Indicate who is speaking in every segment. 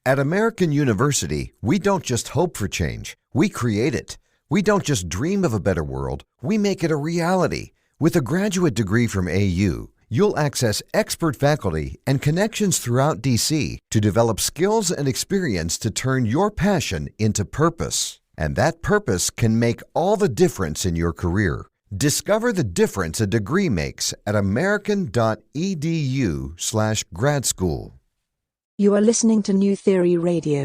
Speaker 1: At American University, we don't just hope for change, we create it. We don't just dream of a better world, we make it a reality. With a graduate degree from AU, you'll access expert faculty and connections throughout DC to develop skills and experience to turn your passion into purpose. And that purpose can make all the difference in your career. Discover the difference a degree makes at american.edu/grad school.
Speaker 2: You are listening to New Theory Radio.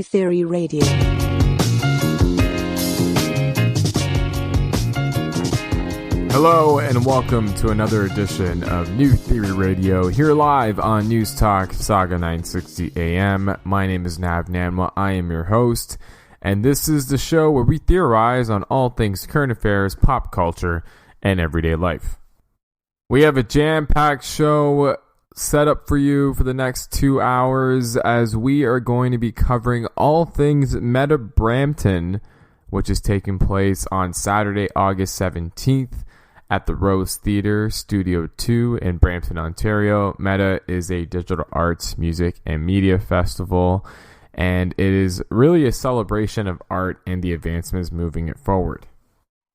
Speaker 2: Theory Radio.
Speaker 3: Hello and welcome to another edition of New Theory Radio, here live on News Talk Saga 960 AM. My name is Nav Nanwa, I am your host, and this is the show where we theorize on all things current affairs, pop culture, and everyday life. We have a jam-packed show set up for you for the next 2 hours, as we are going to be covering all things META Brampton, which is taking place on Saturday, August 17th at the Rose Theatre, Studio 2 in Brampton, Ontario. META is a digital arts, music, and media festival, and it is really a celebration of art and the advancements moving it forward.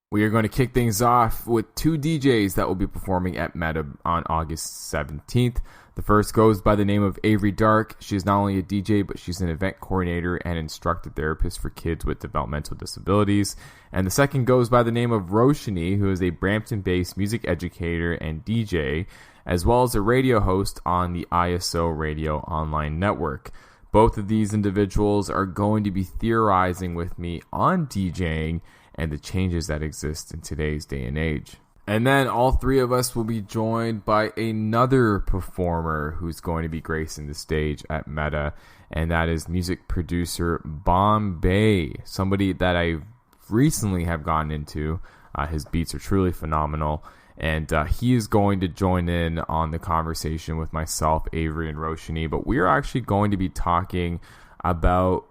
Speaker 3: We are going to kick things off with two DJs that will be performing at META on August 17th. The first goes by the name of Avery Dark. She is not only a DJ, but she's an event coordinator and instructor therapist for kids with developmental disabilities. And the second goes by the name of Roshanie, who is a Brampton-based music educator and DJ, as well as a radio host on the ISO Radio Online Network. Both of these individuals are going to be theorizing with me on DJing and the changes that exist in today's day and age. And then all three of us will be joined by another performer who's going to be gracing the stage at META, and that is music producer Bombay, somebody that I recently have gotten into. His beats are truly phenomenal, and he is going to join in on the conversation with myself, Avery, and Roshanie, but we are actually going to be talking about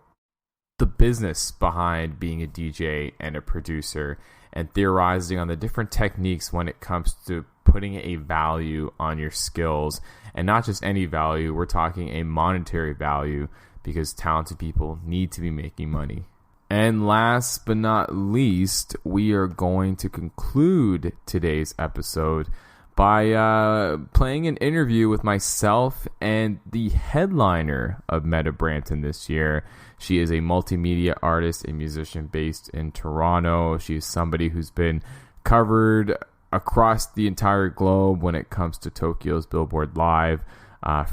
Speaker 3: the business behind being a DJ and a producer, and theorizing on the different techniques when it comes to putting a value on your skills. And not just any value, we're talking a monetary value, because talented people need to be making money. And last but not least, we are going to conclude today's episode by playing an interview with myself and the headliner of META Brampton this year. She is a multimedia artist and musician based in Toronto. She is somebody who's been covered across the entire globe when it comes to Tokyo's Billboard Live,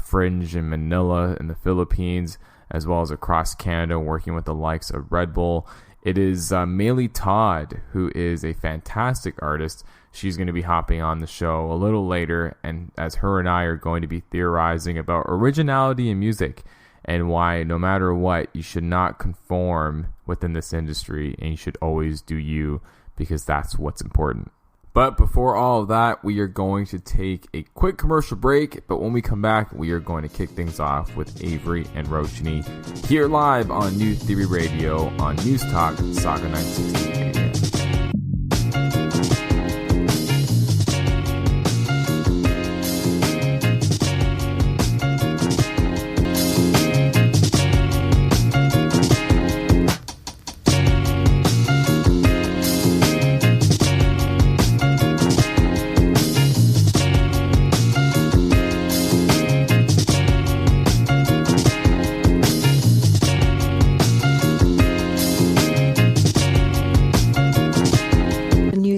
Speaker 3: Fringe in Manila in the Philippines, as well as across Canada, working with the likes of Red Bull. It is Maylee Todd, who is a fantastic artist. She's going to be hopping on the show a little later, and as her and I are going to be theorizing about originality in music and why no matter what, you should not conform within this industry, and you should always do you, because that's what's important. But before all of that, we are going to take a quick commercial break, but when we come back, we are going to kick things off with Avery and Roshanie here live on New Theory Radio on News Talk Saga 960 AM.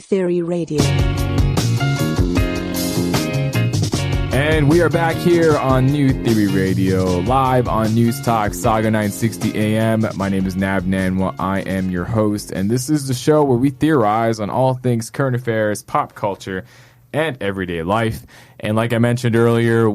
Speaker 2: Theory Radio.
Speaker 3: And we are back here on New Theory Radio, live on News Talk Saga 960 AM. My name is Nav Nanwa. I am your host, and this is the show where we theorize on all things current affairs, pop culture, and everyday life. And like I mentioned earlier,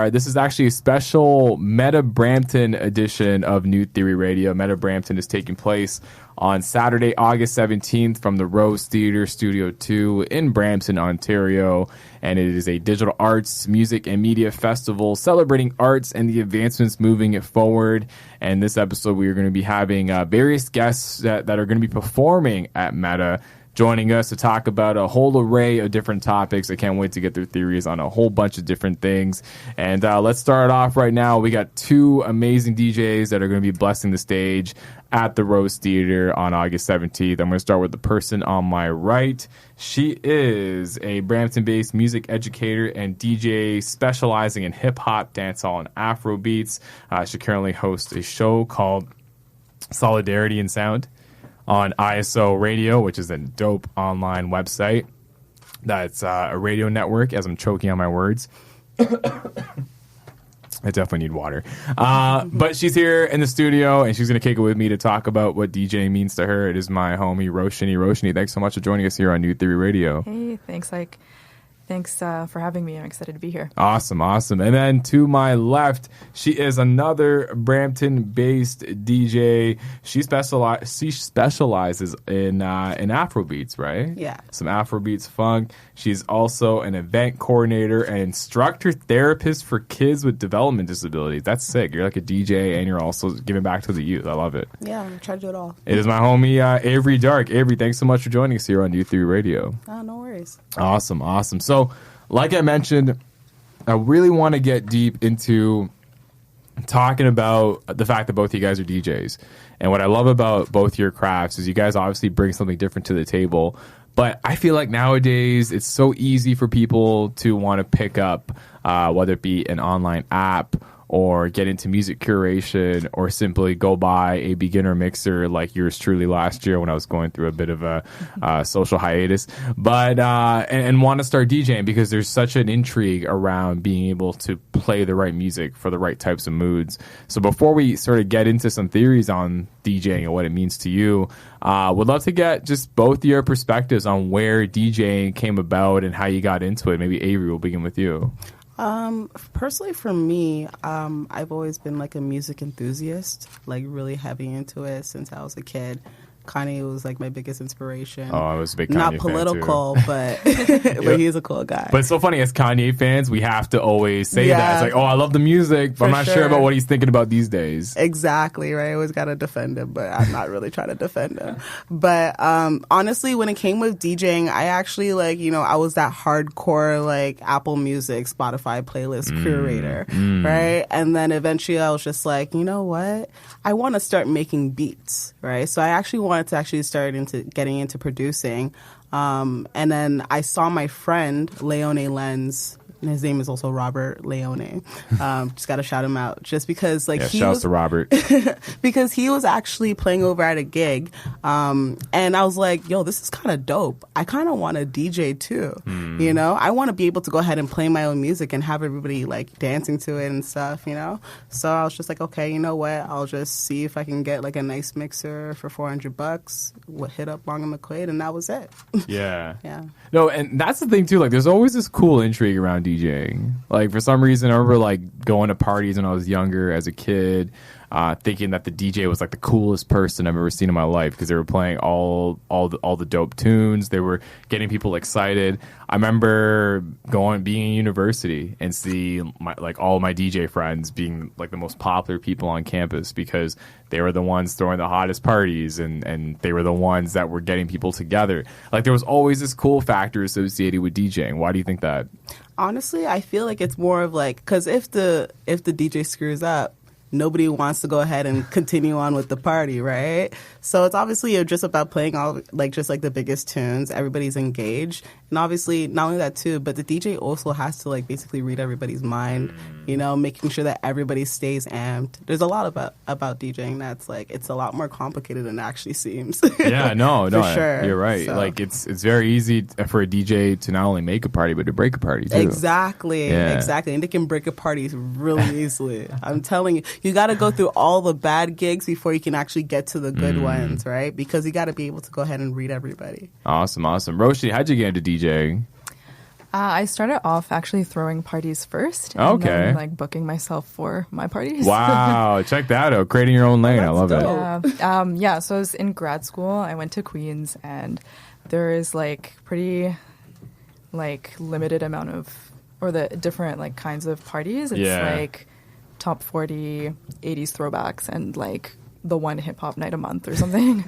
Speaker 3: this is actually a special META Brampton edition of New Theory Radio. META Brampton is taking place on Saturday, August 17th from the Rose Theatre, Studio 2 in Brampton, Ontario. And it is a digital arts, music, and media festival celebrating arts and the advancements moving it forward. And this episode, we are going to be having various guests that are going to be performing at META, joining us to talk about a whole array of different topics. I can't wait to get their theories on a whole bunch of different things. And let's start off right now. We got two amazing DJs that are going to be blessing the stage at the Rose Theatre on August 17th. I'm going to start with the person on my right. She is a Brampton-based music educator and DJ specializing in hip-hop, dancehall, and Afro beats. She currently hosts a show called Solidarity and Sound on ISO Radio, which is a dope online website. That's a radio network, as I'm choking on my words. I definitely need water. But she's here in the studio, and she's going to kick it with me to talk about what DJing means to her. It is my homie, Roshanie. Roshanie, thanks so much for joining us here on New Theory Radio.
Speaker 4: Hey, thanks, Ike. Thanks for having me. I'm excited to be here.
Speaker 3: Awesome. And then to my left, she is another Brampton-based DJ. She specializes in Afrobeats, right?
Speaker 5: Yeah.
Speaker 3: Some Afrobeats funk. She's also an event coordinator and instructor therapist for kids with development disabilities. That's sick. You're like a DJ and you're also giving back to the youth. I love it.
Speaker 5: Yeah, I'm trying to do it all.
Speaker 3: It is my homie, Avery Dark. Avery, thanks so much for joining us here on New Theory Radio.
Speaker 5: Oh, no worries.
Speaker 3: Awesome. So, like I mentioned, I really want to get deep into talking about the fact that both of you guys are DJs. And what I love about both your crafts is you guys obviously bring something different to the table. But I feel like nowadays it's so easy for people to want to pick up, whether it be an online app or get into music curation or simply go buy a beginner mixer like yours truly last year when I was going through a bit of a social hiatus, but and want to start DJing because there's such an intrigue around being able to play the right music for the right types of moods. So before we sort of get into some theories on DJing and what it means to you, would love to get just both your perspectives on where DJing came about and how you got into it. Maybe Avery, will begin with you.
Speaker 5: Personally for me, I've always been like a music enthusiast, like really heavy into it since I was a kid. Kanye was like my biggest inspiration.
Speaker 3: Oh, I was a big Kanye
Speaker 5: Not political,
Speaker 3: fan too.
Speaker 5: but he's a cool guy.
Speaker 3: But it's so funny, as Kanye fans, we have to always say that. It's like, oh, I love the music, but I'm not sure about what he's thinking about these days.
Speaker 5: Exactly, right? I always got to defend him, but I'm not really trying to defend him. But honestly, when it came with DJing, I actually I was that hardcore like Apple Music, Spotify playlist curator, right? And then eventually I was just like, you know what? I want to start making beats, right? So I actually wanted to start getting into producing. And then I saw my friend, Leone Lenz, and his name is also Robert Leone. Just got to shout him out just because
Speaker 3: shouts to Robert.
Speaker 5: because he was actually playing over at a gig. And I was like, yo, this is kind of dope. I kind of want to DJ too. You know, I want to be able to go ahead and play my own music and have everybody like dancing to it and stuff, you know? So I was just like, okay, you know what? I'll just see if I can get like a nice mixer for $400. We'll hit up Long and McQuaid, and that was it.
Speaker 3: Yeah.
Speaker 5: Yeah.
Speaker 3: No, and that's the thing too. Like, there's always this cool intrigue around DJing. Like, for some reason, I remember like going to parties when I was younger as a kid, thinking that the DJ was like the coolest person I've ever seen in my life because they were playing all the dope tunes. They were getting people excited. I remember being in university and see all my DJ friends being like the most popular people on campus because they were the ones throwing the hottest parties and they were the ones that were getting people together. Like, there was always this cool factor associated with DJing. Why do you think that?
Speaker 5: Honestly, I feel like it's more of like, because if the DJ screws up, nobody wants to go ahead and continue on with the party, right? So it's obviously just about playing all just the biggest tunes. Everybody's engaged. And obviously, not only that too, but the DJ also has to basically read everybody's mind, you know, making sure that everybody stays amped. There's a lot about DJing that's it's a lot more complicated than it actually seems.
Speaker 3: Yeah, no,
Speaker 5: For sure.
Speaker 3: You're right.
Speaker 5: So.
Speaker 3: It's very easy for a DJ to not only make a party, but to break a party too.
Speaker 5: Exactly. And they can break a party really easily. I'm telling you. You got to go through all the bad gigs before you can actually get to the good ones, right? Because you got to be able to go ahead and read everybody.
Speaker 3: Awesome. Roshanie, how'd you get into DJing?
Speaker 4: I started off actually throwing parties first. And
Speaker 3: Okay.
Speaker 4: then, like booking myself for my parties.
Speaker 3: Wow, check that out. Creating your own lane. I love it.
Speaker 4: Yeah. So I was in grad school. I went to Queens, and there is like pretty like limited amount of, or the different like kinds of parties. It's like top 40, 80s throwbacks, and like the one hip hop night a month or something.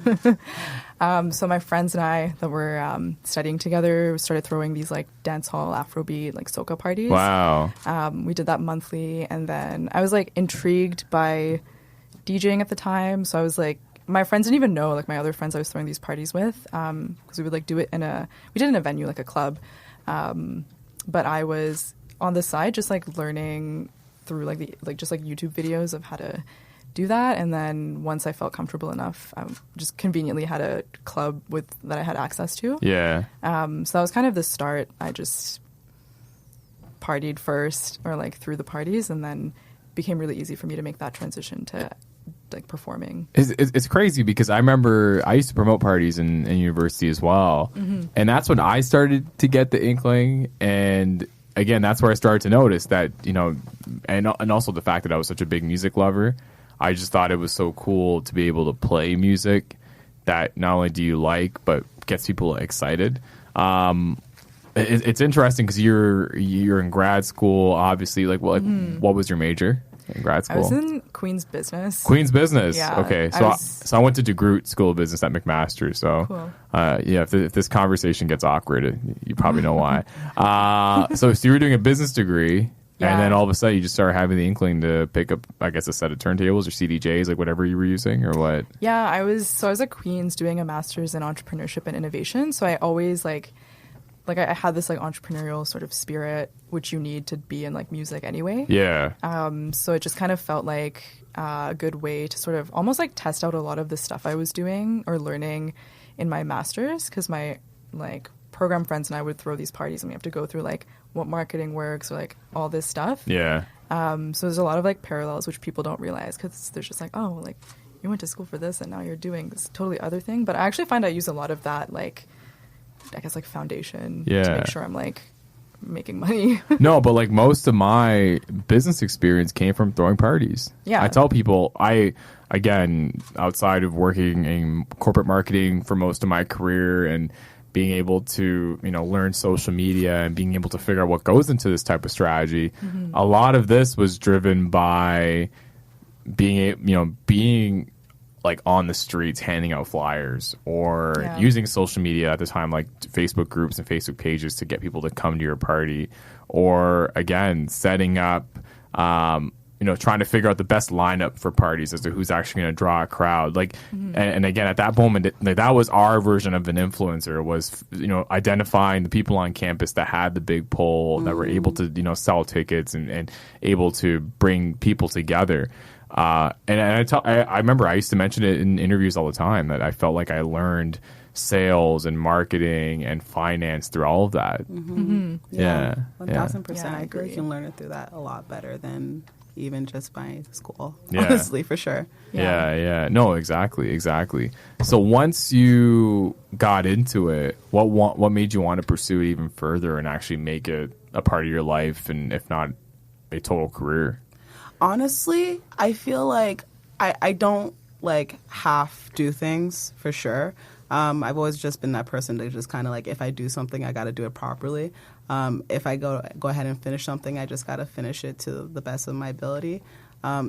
Speaker 4: So my friends and I that were studying together started throwing these like dance hall, Afrobeat, like soca parties.
Speaker 3: Wow.
Speaker 4: We did that monthly, and then I was like intrigued by DJing at the time. So I was like, my friends didn't even know, like my other friends I was throwing these parties with, because we would like do it we did it in a venue, like a club. But I was on the side just like learning through like just like YouTube videos of how to do that. And then once I felt comfortable enough, I just conveniently had a club that I had access to.
Speaker 3: Yeah.
Speaker 4: So that was kind of the start. I just partied first, or like through the parties, and then became really easy for me to make that transition to like performing.
Speaker 3: It's crazy because I remember I used to promote parties in university as well. And that's when I started to get the inkling. And again, that's where I started to notice that, you know, and also the fact that I was such a big music lover. I just thought it was so cool to be able to play music that not only do you like, but gets people excited. It's interesting because you're in grad school, obviously. Like, what was your major in grad school?
Speaker 4: I was in Queen's Business.
Speaker 3: Queen's Business.
Speaker 4: Yeah,
Speaker 3: Okay, so I went to DeGroote School of Business at McMaster. So,
Speaker 4: cool.
Speaker 3: If this conversation gets awkward, you probably know why. So you were doing a business degree.
Speaker 4: Yeah.
Speaker 3: And then all of a sudden, you just started having the inkling to pick up, I guess, a set of turntables or CDJs, like whatever you were using, or what?
Speaker 4: Yeah, I was at Queen's doing a master's in entrepreneurship and innovation. So I always like I had this like entrepreneurial sort of spirit, which you need to be in like music anyway.
Speaker 3: Yeah.
Speaker 4: So it just kind of felt like a good way to sort of almost like test out a lot of the stuff I was doing or learning in my master's, because my like program friends and I would throw these parties and we have to go through like what marketing works or like all this stuff.
Speaker 3: Yeah.
Speaker 4: So there's a lot of like parallels which people don't realize, because there's just like, oh, like you went to school for this and now you're doing this totally other thing. But I actually find I use a lot of that, like, I guess, like foundation to make sure I'm like making money.
Speaker 3: No, but like most of my business experience came from throwing parties.
Speaker 4: Yeah.
Speaker 3: I tell people, again, outside of working in corporate marketing for most of my career and being able to, you know, learn social media and being able to figure out what goes into this type of strategy, a lot of this was driven by being like on the streets handing out flyers or using social media at the time, like Facebook groups and Facebook pages, to get people to come to your party, or again setting up trying to figure out the best lineup for parties as to who's actually going to draw a crowd. Like, and again, at that moment, that was our version of an influencer, was, identifying the people on campus that had the big pull, that were able to, sell tickets and able to bring people together. And I remember I used to mention it in interviews all the time, that I felt like I learned sales and marketing and finance through all of that.
Speaker 5: Yeah. 1000%.
Speaker 4: Yeah,
Speaker 5: I agree. You can learn it through that a lot better than even just by school.
Speaker 3: Yeah.
Speaker 5: Honestly, for sure.
Speaker 3: Yeah. No, exactly. So once you got into it, what made you want to pursue it even further and actually make it a part of your life, and if not a total career?
Speaker 5: Honestly, I feel like I don't like half do things, for sure. I've always just been that person that just kind of like, if I do something, I got to do it properly. If I go ahead and finish something, I just got to finish it to the best of my ability.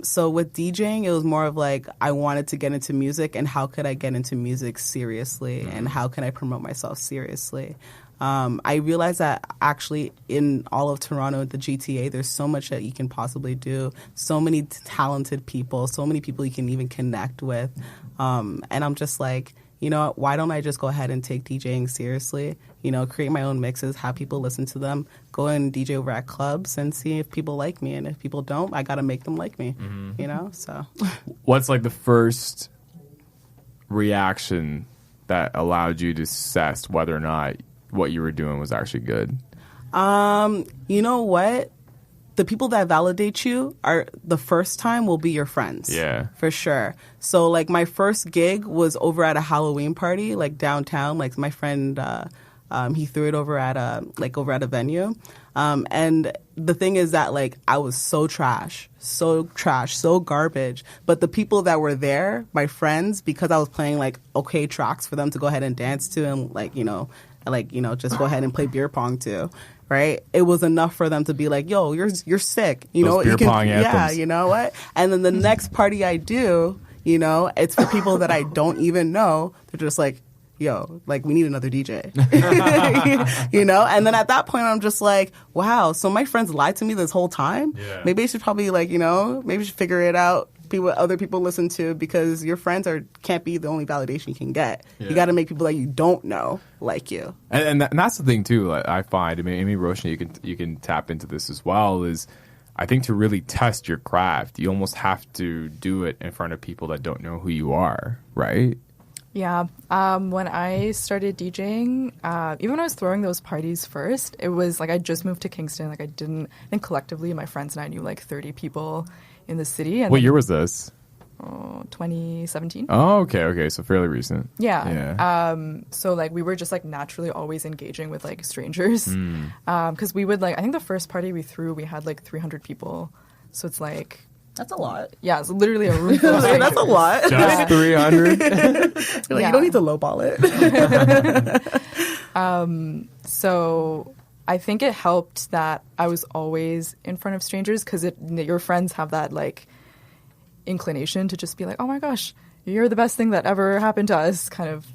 Speaker 5: So with DJing, it was more of like, I wanted to get into music, and how could I get into music seriously, and how can I promote myself seriously? I realized that actually in all of Toronto, the GTA, there's so much that you can possibly do, so many talented people, so many people you can even connect with. And I'm just like, why don't I just go ahead and take DJing seriously? Create my own mixes, have people listen to them, go and DJ over at clubs and see if people like me. And if people don't, I got to make them like me, so.
Speaker 3: What's like the first reaction that allowed you to assess whether or not what you were doing was actually good?
Speaker 5: You know what? The people that validate you are the first time will be your friends.
Speaker 3: Yeah.
Speaker 5: For sure. So like my first gig was over at a Halloween party, like downtown. Like my friend He threw it over at a venue. And the thing is that like I was so trash, so garbage. But the people that were there, my friends, because I was playing like okay tracks for them to go ahead and dance to and just go ahead and play beer pong to. Right, it was enough for them to be like, "Yo, you're sick." You know,
Speaker 3: beer pong anthems.
Speaker 5: Yeah, you know what? And then the next party I do, you know, it's for people that I don't even know. They're just like, yo, like, we need another DJ. You know? And then at that point, I'm just like, wow, so my friends lied to me this whole time? Yeah. Maybe I should probably, like, you know, maybe I should figure it out, be what other people listen to, because your friends can't be the only validation you can get. Yeah. You got to make people that you don't know like you.
Speaker 3: And that's the thing, too, like, I find. I mean, Roshanie, you can tap into this as well, is I think to really test your craft, you almost have to do it in front of people that don't know who you are, right?
Speaker 4: Yeah. When I started DJing, even when I was throwing those parties first, it was like I just moved to Kingston. Like I think collectively my friends and I knew like 30 people in the city. And
Speaker 3: what year was this?
Speaker 4: 2017.
Speaker 3: Oh, okay. So fairly recent.
Speaker 4: Yeah. So like we were just like naturally always engaging with like strangers. Because we would like, I think the first party we threw, we had like 300 people. So it's like...
Speaker 5: That's a lot.
Speaker 4: Yeah, it's literally a room full of strangers.
Speaker 5: That's a lot.
Speaker 3: Just 300?
Speaker 5: Like, you don't need to lowball
Speaker 4: it. So I think it helped that I was always in front of strangers because your friends have that like inclination to just be like, oh my gosh, you're the best thing that ever happened to us kind of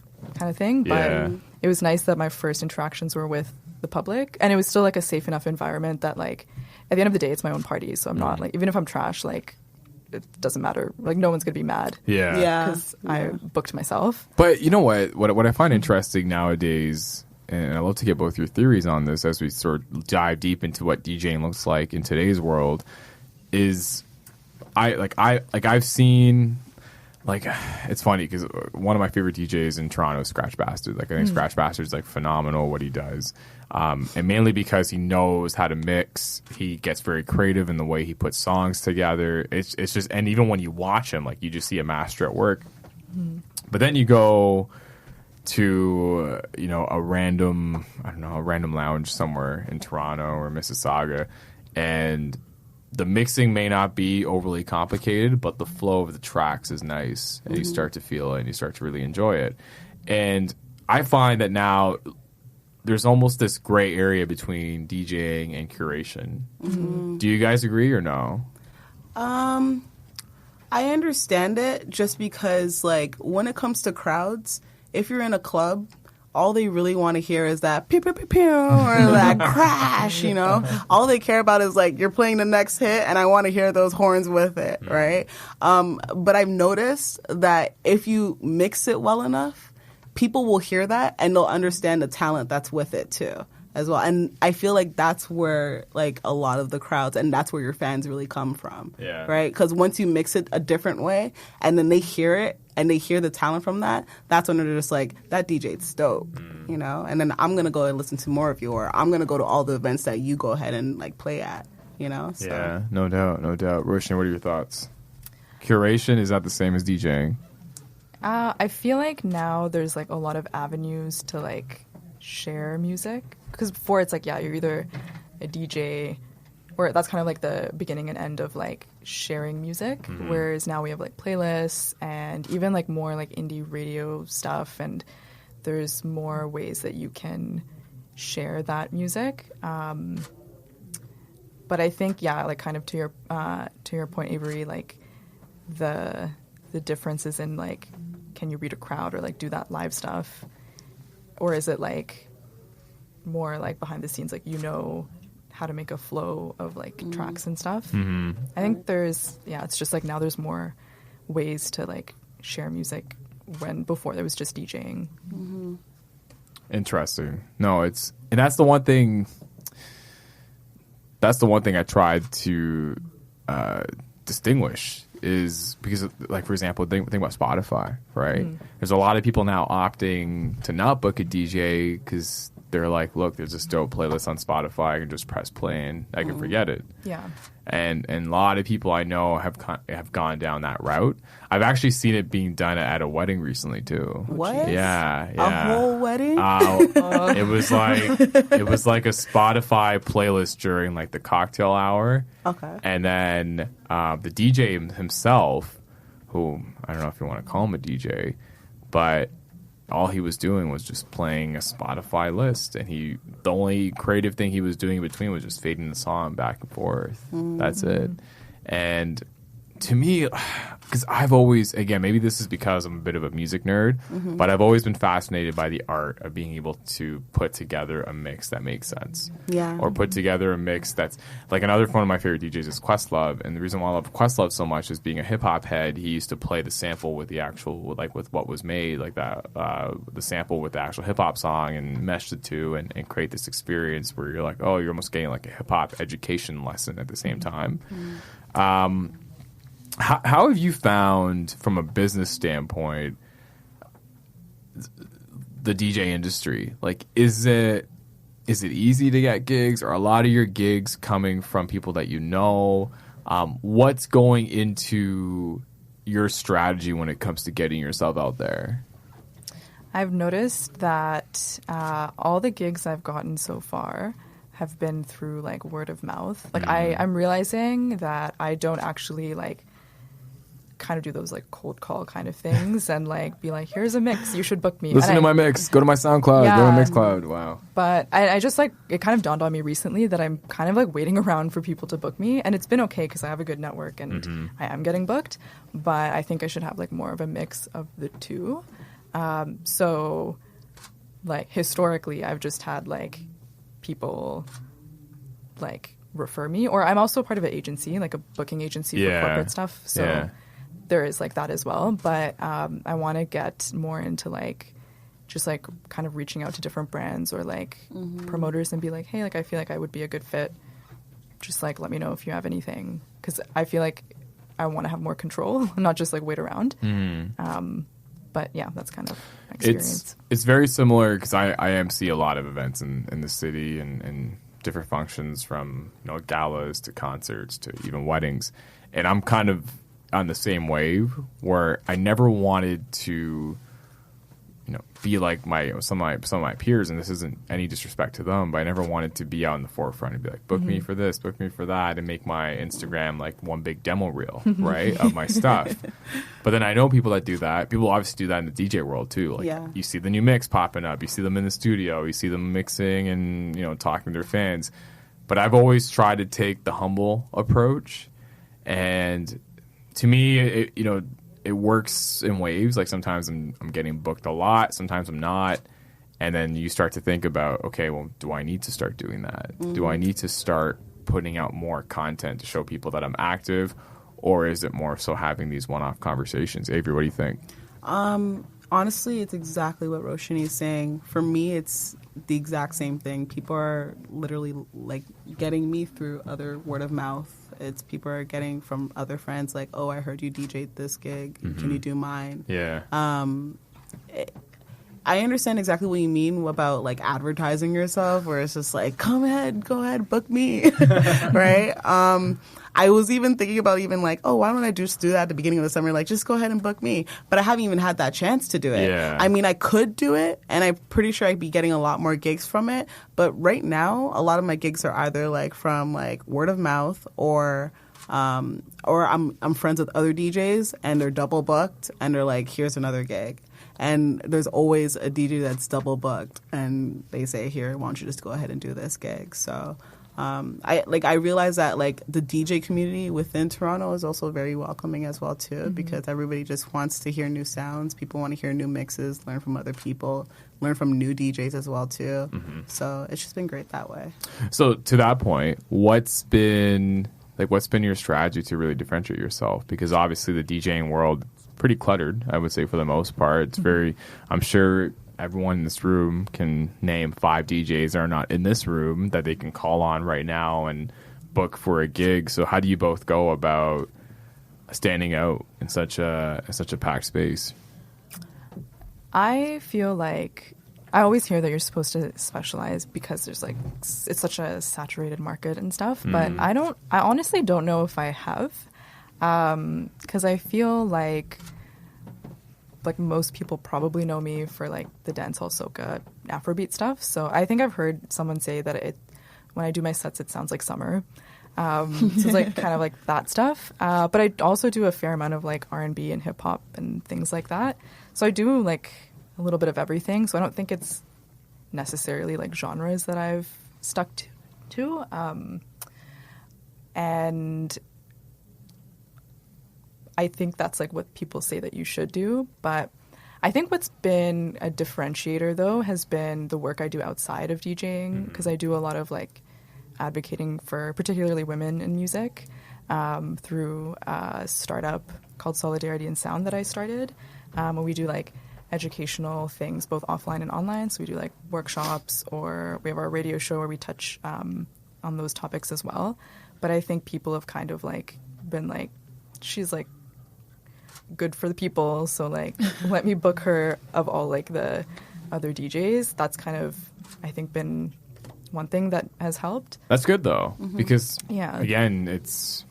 Speaker 4: thing.
Speaker 3: Yeah.
Speaker 4: But it was nice that my first interactions were with the public, and it was still like a safe enough environment that like at the end of the day it's my own party, so I'm not like, even if I'm trash, like it doesn't matter, like no one's gonna be mad because I booked myself.
Speaker 3: But you know what I find interesting nowadays, and I'd love to get both your theories on this as we sort of dive deep into what DJing looks like in today's world, is I've seen, like, it's funny because one of my favorite DJs in Toronto is Scratch Bastard. Like, I think Scratch Bastard's like phenomenal what he does, and mainly because he knows how to mix. He gets very creative in the way he puts songs together. It's just, and even when you watch him, like, you just see a master at work. But then you go to a random lounge somewhere in Toronto or Mississauga, and the mixing may not be overly complicated, but the flow of the tracks is nice, and you start to feel it, and you start to really enjoy it. And I find that now there's almost this gray area between DJing and curation. Do you guys agree or no?
Speaker 5: I understand it, just because, like, when it comes to crowds, if you're in a club, all they really want to hear is that pew, pew, pew, pew, or that crash, you know? All they care about is, like, you're playing the next hit, and I want to hear those horns with it, right? But I've noticed that if you mix it well enough, people will hear that, and they'll understand the talent that's with it, too, as well. And I feel like that's where, like, a lot of the crowds, and that's where your fans really come from, right? Because once you mix it a different way, and then they hear it, and they hear the talent from that, that's when they're just like, that DJ's dope, you know? And then I'm going to go and listen to more of you, or I'm going to go to all the events that you go ahead and, like, play at, you know? So.
Speaker 3: Yeah, no doubt. Roshanie, what are your thoughts? Curation, is that the same as DJing?
Speaker 4: I feel like now there's, like, a lot of avenues to, like, share music. Because before it's like, yeah, you're either a DJ, or that's kind of like the beginning and end of like sharing music. Whereas now we have like playlists and even like more like indie radio stuff, and there's more ways that you can share that music. But I think, yeah, like kind of to your point, Avery, like the differences in like, can you read a crowd or like do that live stuff, or is it like more like behind the scenes, like, you know how to make a flow of like tracks and stuff. I think it's just like now there's more ways to like share music, when before there was just DJing.
Speaker 3: Interesting. No, and that's the one thing I tried to distinguish, is because, like, for example, think about Spotify, right? There's a lot of people now opting to not book a DJ because they're like, look, there's this dope playlist on Spotify. I can just press play and I can forget it.
Speaker 4: Yeah.
Speaker 3: And a lot of people I know have gone down that route. I've actually seen it being done at a wedding recently too.
Speaker 5: What?
Speaker 3: Yeah.
Speaker 5: A whole wedding?
Speaker 3: It was like a Spotify playlist during like the cocktail hour.
Speaker 5: Okay.
Speaker 3: And then the DJ himself, who I don't know if you want to call him a DJ, but all he was doing was just playing a Spotify list, and the only creative thing he was doing in between was just fading the song back and forth. That's it. And to me, because I've always, again, maybe this is because I'm a bit of a music nerd, but I've always been fascinated by the art of being able to put together a mix that makes sense.
Speaker 5: Yeah.
Speaker 3: Or put together a mix that's, like, another one of my favorite DJs is Questlove, and the reason why I love Questlove so much is being a hip-hop head, he used to play the sample with the actual, like, with what was made, like that, the sample with the actual hip-hop song, and mesh the two and create this experience where you're like, oh, you're almost getting, like, a hip-hop education lesson at the same time. How have you found, from a business standpoint, the DJ industry? Like, is it easy to get gigs? Or are a lot of your gigs coming from people that you know? What's going into your strategy when it comes to getting yourself out there?
Speaker 4: I've noticed that all the gigs I've gotten so far have been through like word of mouth. Like I'm realizing that I don't actually like kind of do those like cold call kind of things and like be like, here's a mix, you should book me.
Speaker 3: Listen to my mix, go to my SoundCloud,
Speaker 4: Yeah.
Speaker 3: go to Mixcloud. Wow.
Speaker 4: But I just like, it kind of dawned on me recently that I'm kind of like waiting around for people to book me, and it's been okay because I have a good network and I am getting booked, but I think I should have like more of a mix of the two. So like historically I've just had like people like refer me, or I'm also part of an agency, like a booking agency for corporate stuff. So there is like that as well. But I want to get more into like just like kind of reaching out to different brands or like promoters and be like, hey, like I feel like I would be a good fit. Just like let me know if you have anything, because I feel like I want to have more control, not just like wait around. But yeah, that's kind of my experience.
Speaker 3: It's very similar because I MC a lot of events in the city and different functions, from galas to concerts to even weddings, and I'm kind of on the same wave where I never wanted to be like some of my peers, and this isn't any disrespect to them, but I never wanted to be out in the forefront and be like, book me for this, book me for that, and make my Instagram like one big demo reel, right, of my stuff. But then I know people that do that. People obviously do that in the DJ world too. Like you see the new mix popping up, you see them in the studio, you see them mixing and talking to their fans. But I've always tried to take the humble approach, and to me, it works in waves. Like sometimes I'm getting booked a lot, sometimes I'm not. And then you start to think about, okay, well, do I need to start doing that? Do I need to start putting out more content to show people that I'm active? Or is it more so having these one-off conversations? Avery, what do you think?
Speaker 5: Honestly, it's exactly what Roshanie is saying. For me, it's the exact same thing. People are literally like getting me through other word of mouth. It's people are getting from other friends like, oh, I heard you DJ'd this gig. Can you do mine?
Speaker 3: Yeah.
Speaker 5: I understand exactly what you mean about like advertising yourself, where it's just like, go ahead, book me, right? I was even thinking about like, oh, why don't I just do that at the beginning of the summer? Like, just go ahead and book me. But I haven't even had that chance to do it.
Speaker 3: Yeah.
Speaker 5: I mean, I could do it, and I'm pretty sure I'd be getting a lot more gigs from it. But right now, a lot of my gigs are either like from like word of mouth or I'm friends with other DJs and they're double booked and they're like, here's another gig. And there's always a DJ that's double booked and they say, here, why don't you just go ahead and do this gig? So I realize that like the DJ community within Toronto is also very welcoming as well too, because everybody just wants to hear new sounds. People want to hear new mixes, learn from other people, learn from new DJs as well too. So it's just been great that way.
Speaker 3: So to that point, what's been your strategy to really differentiate yourself? Because obviously the DJing world is pretty cluttered, I would say, for the most part. It's very, I'm sure everyone in this room can name 5 DJs that are not in this room that they can call on right now and book for a gig. So how do you both go about standing out in such a packed space?
Speaker 4: I feel like I always hear that you're supposed to specialize because there's like it's such a saturated market and stuff. But I honestly don't know if I have, because I feel like most people probably know me for like the dancehall, soca, Afrobeat stuff. So I think I've heard someone say that when I do my sets, it sounds like summer. So it's like kind of like that stuff. But I also do a fair amount of like R&B and hip hop and things like that. So I do like a little bit of everything. So I don't think it's necessarily like genres that I've stuck to. And I think that's like what people say that you should do. But I think what's been a differentiator though has been the work I do outside of DJing, because I do a lot of like advocating for particularly women in music through a startup called Solidarity in Sound that I started. Where we do like educational things both offline and online. So we do like workshops, or we have our radio show where we touch on those topics as well. But I think people have kind of like been like, she's like good for the people, so like let me book her of all like the other DJs. That's kind of, I think, been one thing that has helped.
Speaker 3: That's good though, because
Speaker 4: again,
Speaker 3: it's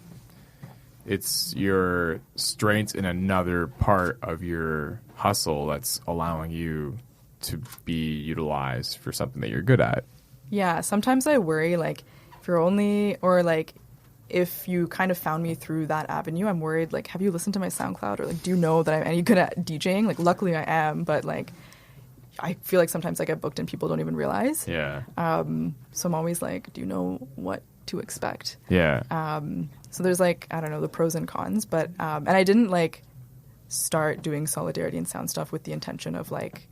Speaker 3: your strength in another part of your hustle that's allowing you to be utilized for something that you're good at. Yeah,
Speaker 4: sometimes I worry like if you're only, or like if you kind of found me through that avenue, I'm worried like, have you listened to my SoundCloud, or like do you know that I'm any good at DJing? Like luckily I am, but like I feel like sometimes I get booked and people don't even realize.
Speaker 3: Yeah.
Speaker 4: So I'm always like, do you know what to expect?
Speaker 3: Yeah.
Speaker 4: So there's like, I don't know, the pros and cons, but and I didn't like start doing Solidarity and Sound stuff with the intention of like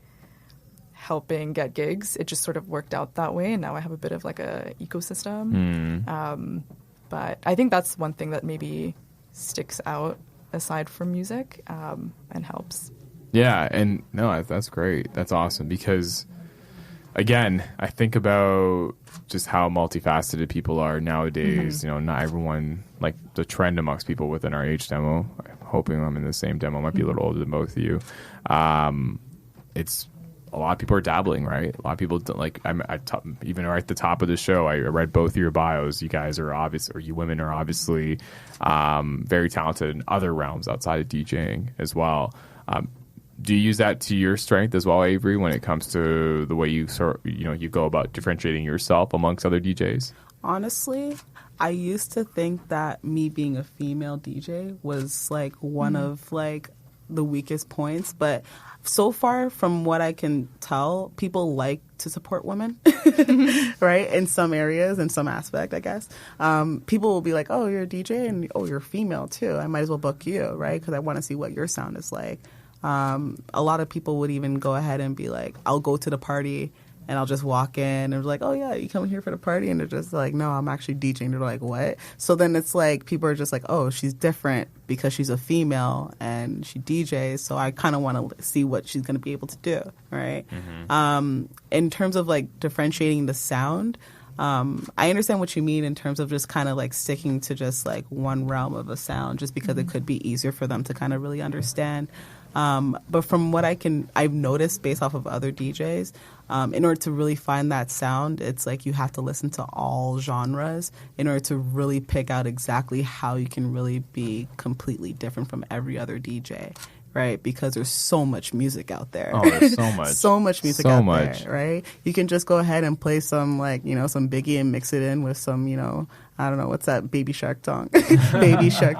Speaker 4: helping get gigs. It just sort of worked out that way, and now I have a bit of like a ecosystem. But I think that's one thing that maybe sticks out aside from music and helps.
Speaker 3: Yeah, and no, that's great. That's awesome, because again, I think about just how multifaceted people are nowadays. You know, not everyone, like the trend amongst people within our age demo, I'm hoping I'm in the same demo, might be a little older than both of you. It's a lot of people are dabbling, right? A lot of people don't, like, even right at the top of the show, I read both of your bios. You guys are obvious, or you women are obviously very talented in other realms outside of DJing as well. Do you use that to your strength as well, Avery, when it comes to the way you you go about differentiating yourself amongst other DJs?
Speaker 5: Honestly, I used to think that me being a female DJ was like one of like the weakest points, but so far from what I can tell, people like to support women, right? In some areas, in some aspect, I guess. People will be like, oh, you're a DJ, and oh, you're female too. I might as well book you, right? Because I want to see what your sound is like. A lot of people would even go ahead and be like, I'll go to the party and I'll just walk in and be like, oh yeah, you coming here for the party? And they're just like, no, I'm actually DJing. They're like, what? So then it's like, people are just like, oh, she's different because she's a female and she DJs. So I kind of want to see what she's going to be able to do, right? In terms of like differentiating the sound, I understand what you mean in terms of just kind of like sticking to just like one realm of a sound, just because it could be easier for them to kind of really understand. But from what I've noticed based off of other DJs, in order to really find that sound, it's like you have to listen to all genres in order to really pick out exactly how you can really be completely different from every other DJ. Right, because there's so much music out there.
Speaker 3: Oh, there's so much.
Speaker 5: So much music out there, right? You can just go ahead and play some, like, some Biggie and mix it in with some, I don't know, what's that Baby Shark song? Baby Shark,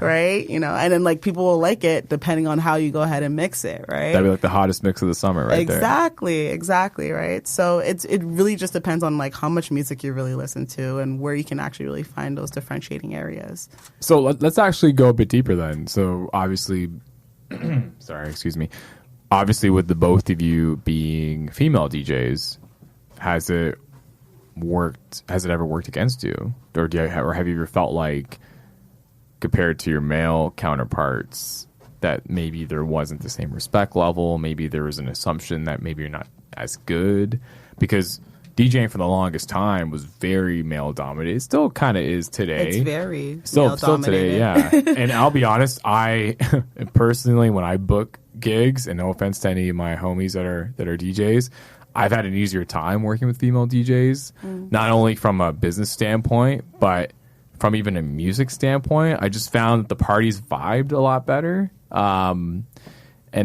Speaker 5: right? And then, like, people will like it depending on how you go ahead and mix it, right?
Speaker 3: That'd be like the hottest mix of the summer right there.
Speaker 5: Exactly, right? So it really just depends on, like, how much music you really listen to and where you can actually really find those differentiating areas.
Speaker 3: So let's actually go a bit deeper then. So obviously, obviously with the both of you being female DJs, has it ever worked against you? Or have you ever felt like, compared to your male counterparts, that maybe there wasn't the same respect level, maybe there was an assumption that maybe you're not as good? Because DJing for the longest time was very male dominated. It still kind of is today.
Speaker 5: It's very
Speaker 3: still today, yeah. And I'll be honest, I personally, when I book gigs, and no offense to any of my homies that are DJs, I've had an easier time working with female DJs, not only from a business standpoint, but from even a music standpoint. I just found that the parties vibed a lot better. And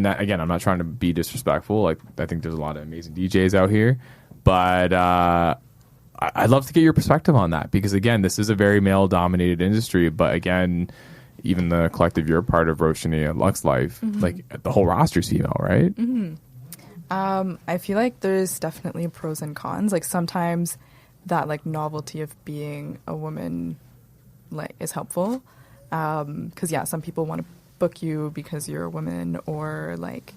Speaker 3: that, again, I'm not trying to be disrespectful. Like, I think there's a lot of amazing DJs out here, but I'd love to get your perspective on that, because again, this is a very male dominated industry. But again, even the collective you're part of, Roshanie and Lux Life, like the whole roster's female, right?
Speaker 4: I feel like there's definitely pros and cons. Like sometimes that like novelty of being a woman like is helpful, because some people want to book you because you're a woman, or like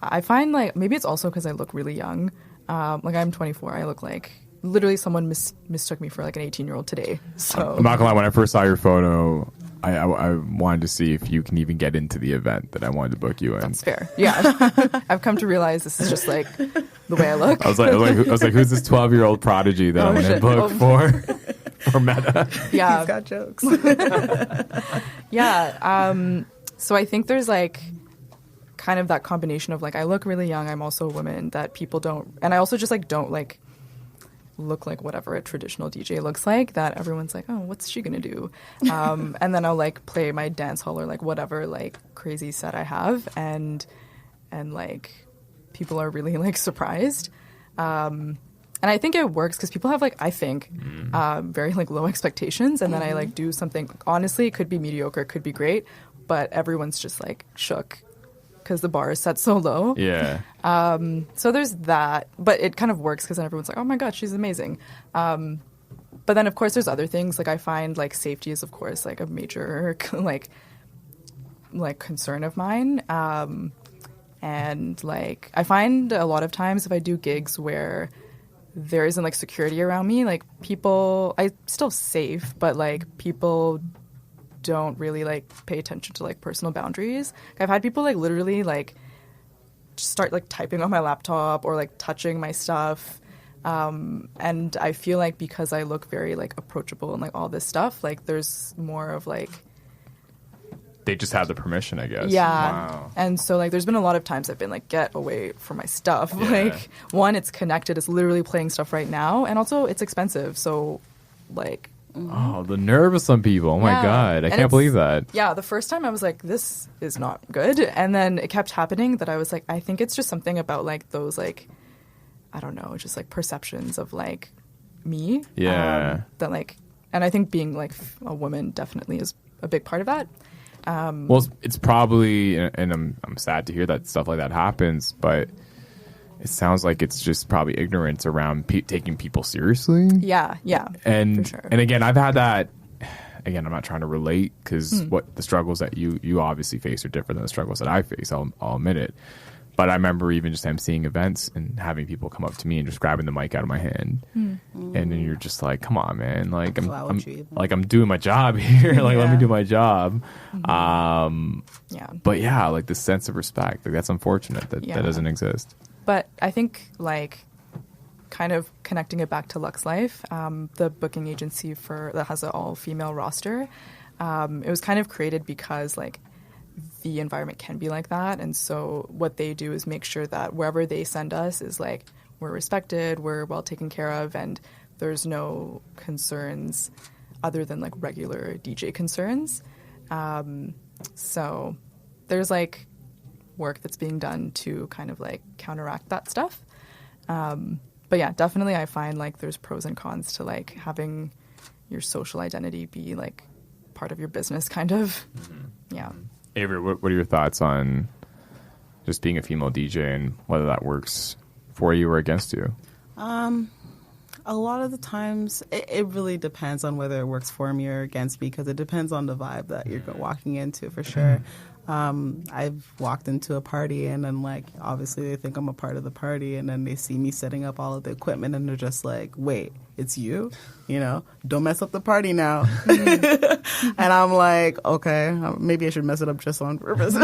Speaker 4: I find like maybe it's also because I look really young. Like I'm 24, I look like literally someone mistook me for like an 18-year-old today. So
Speaker 3: I'm not gonna lie, when I first saw your photo, I wanted to see if you can even get into the event that I wanted to book you in.
Speaker 4: That's fair. Yeah. I've come to realize this is just like the way I look.
Speaker 3: I was like, who's this 12-year-old prodigy that I want to book for Meta?
Speaker 5: Yeah. He's got jokes.
Speaker 4: Yeah. So I think there's like kind of that combination of like I look really young, I'm also a woman, that people don't, and I also just like don't like look like whatever a traditional DJ looks like, that everyone's like, oh, what's she gonna do? And then I'll like play my dance hall or like whatever like crazy set I have, and like people are really like surprised. And I think it works because people have like, I think, very like low expectations, and then I like do something, honestly, it could be mediocre, it could be great, but everyone's just like shook because the bar is set so low.
Speaker 3: Yeah.
Speaker 4: So there's that, but it kind of works because then everyone's like, oh my God, she's amazing. But then of course there's other things. Like I find like safety is of course like a major like concern of mine. And like I find a lot of times if I do gigs where there isn't like security around me, like people, I'm still safe, but like people don't really like pay attention to like personal boundaries. I've had people like literally like start like typing on my laptop or like touching my stuff, and I feel like because I look very like approachable and like all this stuff, like there's more of like
Speaker 3: they just have the permission, I guess.
Speaker 4: Yeah.
Speaker 3: Wow.
Speaker 4: And so like there's been a lot of times I've been like, get away from my stuff.
Speaker 3: Yeah.
Speaker 4: Like one, it's connected, it's literally playing stuff right now, and also it's expensive, so like
Speaker 3: oh, the nerve of some people. Oh, my God. I can't believe that.
Speaker 4: Yeah, the first time I was like, this is not good. And then it kept happening that I was like, I think it's just something about like those like, I don't know, just like perceptions of like me.
Speaker 3: Yeah.
Speaker 4: That like, and I think being like a woman definitely is a big part of that.
Speaker 3: Well, it's probably, and I'm sad to hear that stuff like that happens, but it sounds like it's just probably ignorance around taking people seriously.
Speaker 4: Yeah,
Speaker 3: and
Speaker 4: for sure.
Speaker 3: And again, I've had that. Again, I'm not trying to relate because what the struggles that you obviously face are different than the struggles that I face. I'll admit it. But I remember even just emceeing events and having people come up to me and just grabbing the mic out of my hand, and then you're just like, "Come on, man! Like I'm doing my job here. Like let me do my job." But yeah, like the sense of respect, like that's unfortunate that doesn't exist.
Speaker 4: But I think, like, kind of connecting it back to Lux Life, the booking agency that has an all-female roster, it was kind of created because, like, the environment can be like that. And so what they do is make sure that wherever they send us is, like, we're respected, we're well taken care of, and there's no concerns other than, like, regular DJ concerns. So there's, like, work that's being done to kind of like counteract that stuff. But yeah, definitely I find like there's pros and cons to like having your social identity be like part of your business kind of. Yeah.
Speaker 3: Avery, what are your thoughts on just being a female DJ and whether that works for you or against you?
Speaker 5: A lot of the times it really depends on whether it works for me or against me, because it depends on the vibe that you're walking into for sure. I've walked into a party and then like obviously they think I'm a part of the party, and then they see me setting up all of the equipment and they're just like, wait, it's you, you know, don't mess up the party now. And I'm like, okay, maybe I should mess it up just on purpose.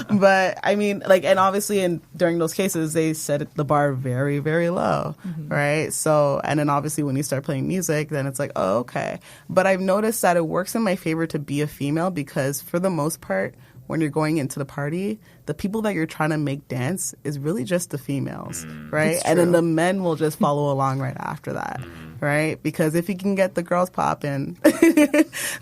Speaker 5: But I mean, like, and obviously during those cases, they set the bar very, very low, right? So, and then obviously when you start playing music, then it's like, oh, okay. But I've noticed that it works in my favor to be a female because for the most part, when you're going into the party, the people that you're trying to make dance is really just the females, right? And then the men will just follow along right after that, right? Because if you can get the girls popping,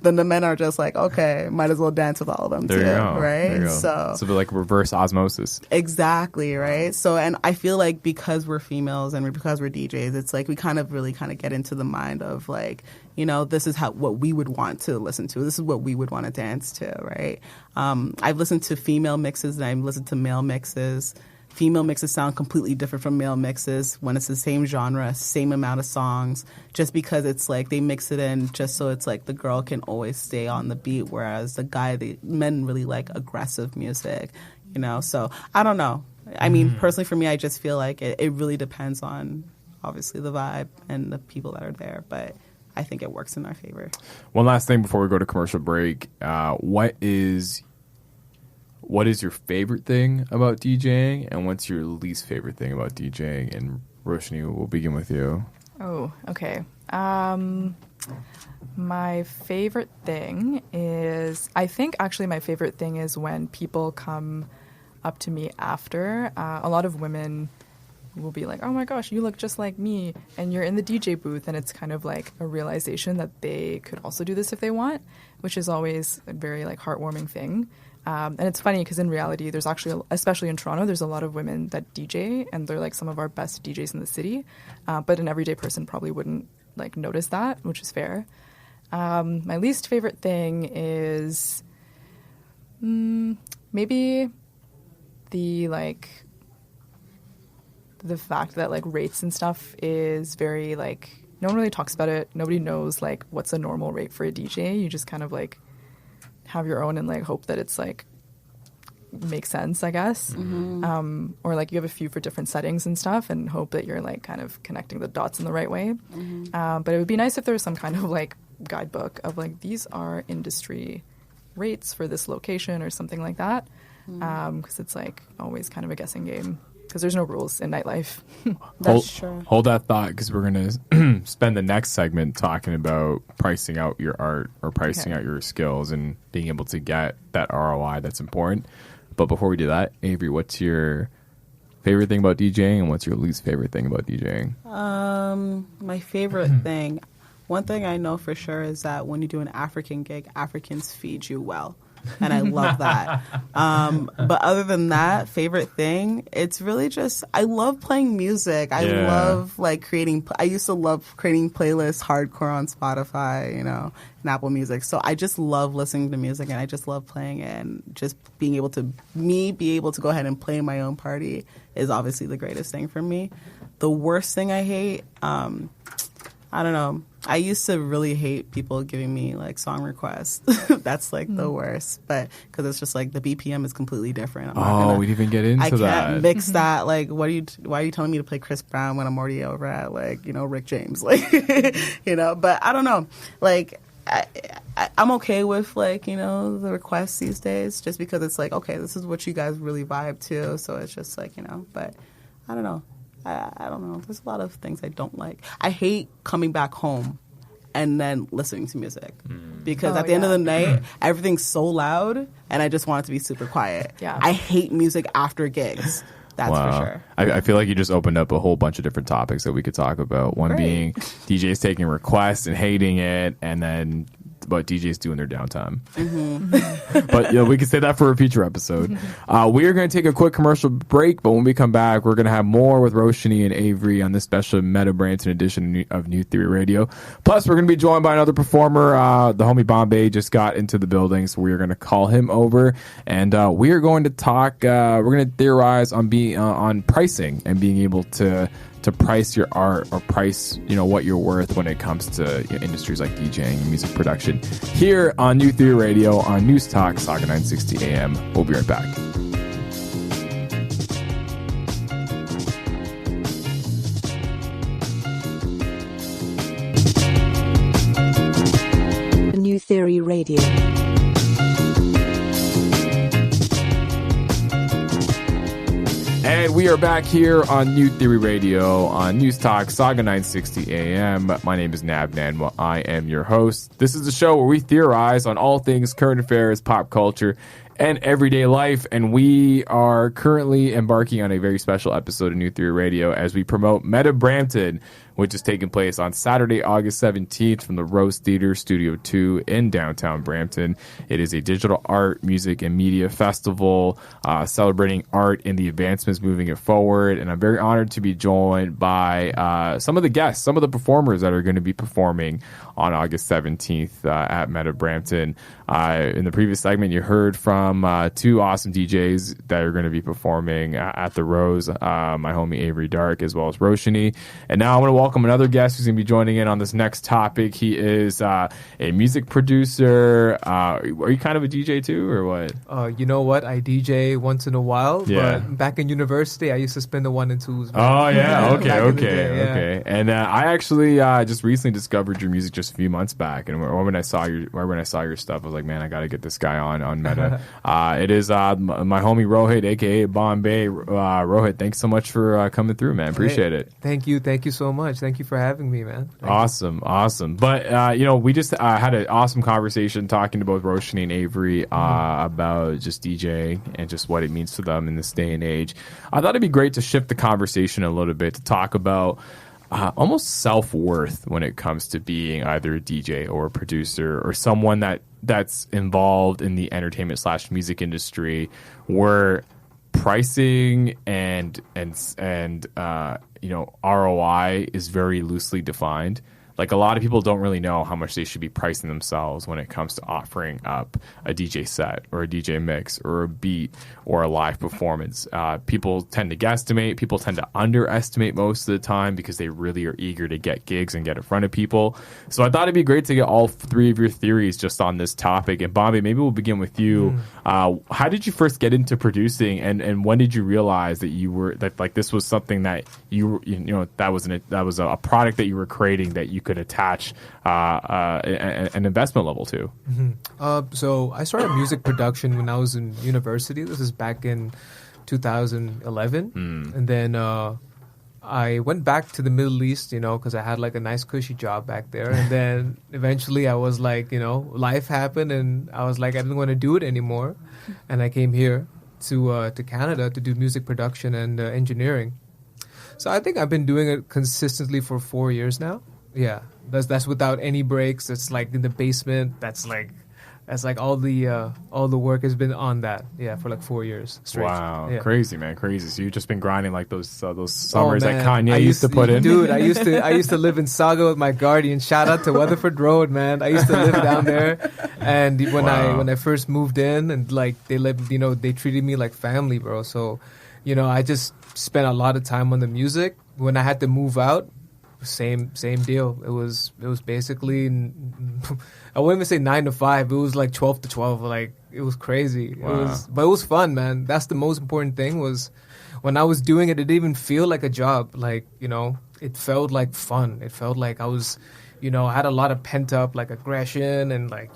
Speaker 5: then the men are just like, okay, might as well dance with all of them too, right?
Speaker 3: So like reverse osmosis.
Speaker 5: Exactly, right? So, and I feel like because we're females and because we're DJs, it's like we kind of get into the mind of like, you know, this is what we would want to listen to. This is what we would want to dance to, right? I've listened to female mixes and I've listened to male mixes. Female mixes sound completely different from male mixes when it's the same genre, same amount of songs, just because it's like they mix it in just so it's like the girl can always stay on the beat, whereas the men really like aggressive music, you know? So I don't know. I mean, personally for me, I just feel like it really depends on obviously the vibe and the people that are there, but I think it works in our favor.
Speaker 3: One last thing before we go to commercial break. What is your favorite thing about DJing, and what's your least favorite thing about DJing? And Roshanie, we'll begin with you.
Speaker 4: Oh, okay. My favorite thing is, I think actually my favorite thing is when people come up to me after. A lot of women will be like, oh my gosh, you look just like me, and you're in the DJ booth, and it's kind of like a realization that they could also do this if they want, which is always a very like heartwarming thing. And it's funny because in reality, there's actually, especially in Toronto, there's a lot of women that DJ, and they're like some of our best DJs in the city. But an everyday person probably wouldn't like notice that, which is fair. My least favorite thing is maybe the fact that like rates and stuff is very like, no one really talks about it. Nobody knows like what's a normal rate for a DJ. You just kind of like have your own and like hope that it's like makes sense, I guess. Or like you have a few for different settings and stuff and hope that you're like kind of connecting the dots in the right way. But it would be nice if there was some kind of like guidebook of like, these are industry rates for this location or something like that. Because it's like always kind of a guessing game. Because there's no rules in nightlife.
Speaker 5: That's true.
Speaker 3: Hold that thought, because we're going to spend the next segment talking about pricing out your art or pricing out your skills and being able to get that ROI that's important. But before we do that, Avery, what's your favorite thing about DJing and what's your least favorite thing about DJing?
Speaker 5: My favorite thing, one thing I know for sure is that when you do an African gig, Africans feed you well. And I love that. But other than that, favorite thing, it's really just, I love playing music. I love like I used to love creating playlists hardcore on Spotify, you know, and Apple Music. So I just love listening to music and I just love playing it, and just being able to go ahead and play my own party is obviously the greatest thing for me. The worst thing I hate, I don't know. I used to really hate people giving me like song requests. That's like the worst, but because it's just like the BPM is completely different.
Speaker 3: We didn't even get into that.
Speaker 5: I can't mix that. Like, why are you telling me to play Chris Brown when I'm already over at like, you know, Rick James? Like, you know. But I don't know. Like, I'm okay with like, you know, the requests these days, just because it's like, okay, this is what you guys really vibe to. So it's just like, you know. But I don't know. I don't know. There's a lot of things I don't like. I hate coming back home and then listening to music because at the end of the night, everything's so loud and I just want it to be super quiet. I hate music after gigs. That's for sure.
Speaker 3: I feel like you just opened up a whole bunch of different topics that we could talk about. One being DJs taking requests and hating it, and then what DJs do in their downtime. But we can say that for a future episode. We are going to take a quick commercial break, but when we come back, we're going to have more with Roshanie and Avery on this special META Brampton edition of New Theory Radio. Plus, we're going to be joined by another performer. The homie Bombay just got into the building, so we are going to call him over, and we are going to talk. We're going to theorize on pricing and being able to price your art, or price, you know, what you're worth when it comes to industries like DJing and music production, here on New Theory Radio on News Talk Saga 960 AM. We'll be right back.
Speaker 2: Radio.
Speaker 3: And we are back here on New Theory Radio on News Talk Saga 960 AM. My name is Nav Nanwa. I am your host. This is the show where we theorize on all things current affairs, pop culture, and everyday life. And we are currently embarking on a very special episode of New Theory Radio as we promote META Brampton, which is taking place on Saturday, August 17th from the Rose Theater, Studio 2 in downtown Brampton. It is a digital art, music, and media festival celebrating art and the advancements moving it forward. And I'm very honored to be joined by some of the guests, some of the performers that are going to be performing on August 17th at META Brampton. In the previous segment, you heard from two awesome DJs that are going to be performing at the Rose, my homie Avery Dark, as well as Roshanie. And now I want to welcome another guest who's going to be joining in on this next topic. He is a music producer. Are you kind of a DJ too, or what?
Speaker 6: You know what? I DJ once in a while,
Speaker 3: Yeah.
Speaker 6: but back in university, I used to spin the 1 and 2s.
Speaker 3: Oh, yeah. Okay.
Speaker 6: Yeah.
Speaker 3: And I actually just recently discovered your music just a few months back. And when I saw your stuff, I was like, man, I got to get this guy on META. It is my homie Rohit, a.k.a. Bombay. Rohit, thanks so much for coming through, man. Appreciate it.
Speaker 6: Thank you so much. Thank you for having me, man.
Speaker 3: Awesome. But, we just had an awesome conversation talking to both Roshanie and Avery about just DJing and just what it means to them in this day and age. I thought it'd be great to shift the conversation a little bit to talk about almost self-worth when it comes to being either a DJ or a producer or someone that's involved in the entertainment / music industry, where pricing and ROI is very loosely defined. Like, a lot of people don't really know how much they should be pricing themselves when it comes to offering up a DJ set or a DJ mix or a beat or a live performance. People tend to guesstimate. People tend to underestimate most of the time because they really are eager to get gigs and get in front of people. So I thought it'd be great to get all three of your theories just on this topic. And Bombay, maybe we'll begin with you. How did you first get into producing, and when did you realize that you were that this was something that that was a product that you were creating that you could attach an investment level to?
Speaker 6: So I started music production when I was in university. This is back in 2011. And then I went back to the Middle East, because I had like a nice cushy job back there. And then eventually I was like, life happened and I was like, I didn't want to do it anymore. And I came here to Canada to do music production and engineering. So I think I've been doing it consistently for 4 years now. Yeah, that's without any breaks. It's like in the basement. That's like all the work has been on that. Yeah, for like 4 years straight.
Speaker 3: Wow,
Speaker 6: yeah.
Speaker 3: Crazy, man, crazy. So you've just been grinding like those summers that
Speaker 6: man.
Speaker 3: Kanye used to put in.
Speaker 6: Dude, I used to live in Saga with my guardian. Shout out to Weatherford Road, man. I used to live down there, and when I first moved in, and like they treated me like family, bro. So, I just spent a lot of time on the music. When I had to move out, same deal. It was basically, I wouldn't even say 9 to 5. It was like 12 to 12. Like, it was crazy.
Speaker 3: Wow.
Speaker 6: But it was fun, man. That's the most important thing. Was when I was doing it, it didn't even feel like a job. Like, it felt like fun. It felt like I was, I had a lot of pent up like aggression and like,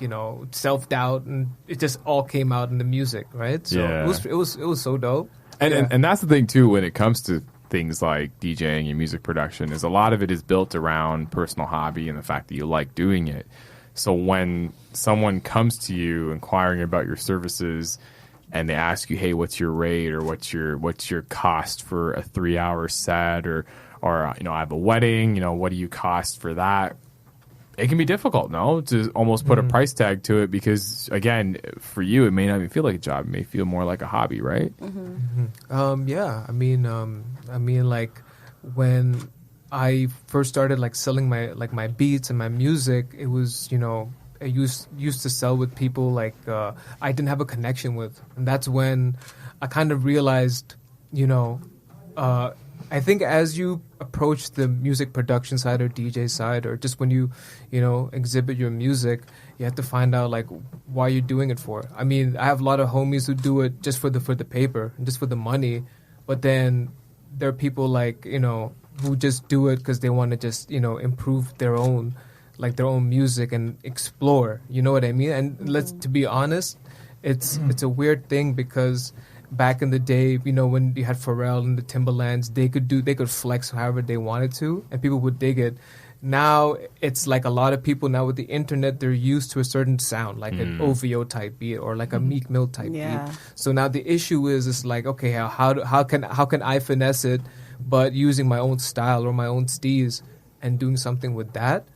Speaker 6: self doubt, and it just all came out in the music, right? So
Speaker 3: Yeah.
Speaker 6: it was so dope.
Speaker 3: And that's the thing too when it comes to things like DJing and music production, is a lot of it is built around personal hobby and the fact that you like doing it. So when someone comes to you inquiring about your services and they ask you, hey, what's your rate, or what's your cost for a 3-hour set, or I have a wedding, what do you cost for that? It can be difficult, no, to almost put a price tag to it, because again, for you, it may not even feel like a job. It may feel more like a hobby, right?
Speaker 6: Yeah. I mean, like when I first started like selling my beats and my music, it was, I used to sell with people like I didn't have a connection with, and that's when I kind of realized, I think as you approach the music production side or DJ side, or just when you exhibit your music, you have to find out like why you're doing it for. I mean, I have a lot of homies who do it just for the paper and just for the money, but then there are people like who just do it because they want to just improve their own like their own music and explore. You know what I mean? And to be honest, it's a weird thing because back in the day, you know, when you had Pharrell and the Timbalands, they could flex however they wanted to, and people would dig it. Now it's like a lot of people now with the internet, they're used to a certain sound, like an OVO type beat or like a Meek Mill type beat. So now the issue is like, okay, how can I finesse it, but using my own style or my own steez and doing something with that.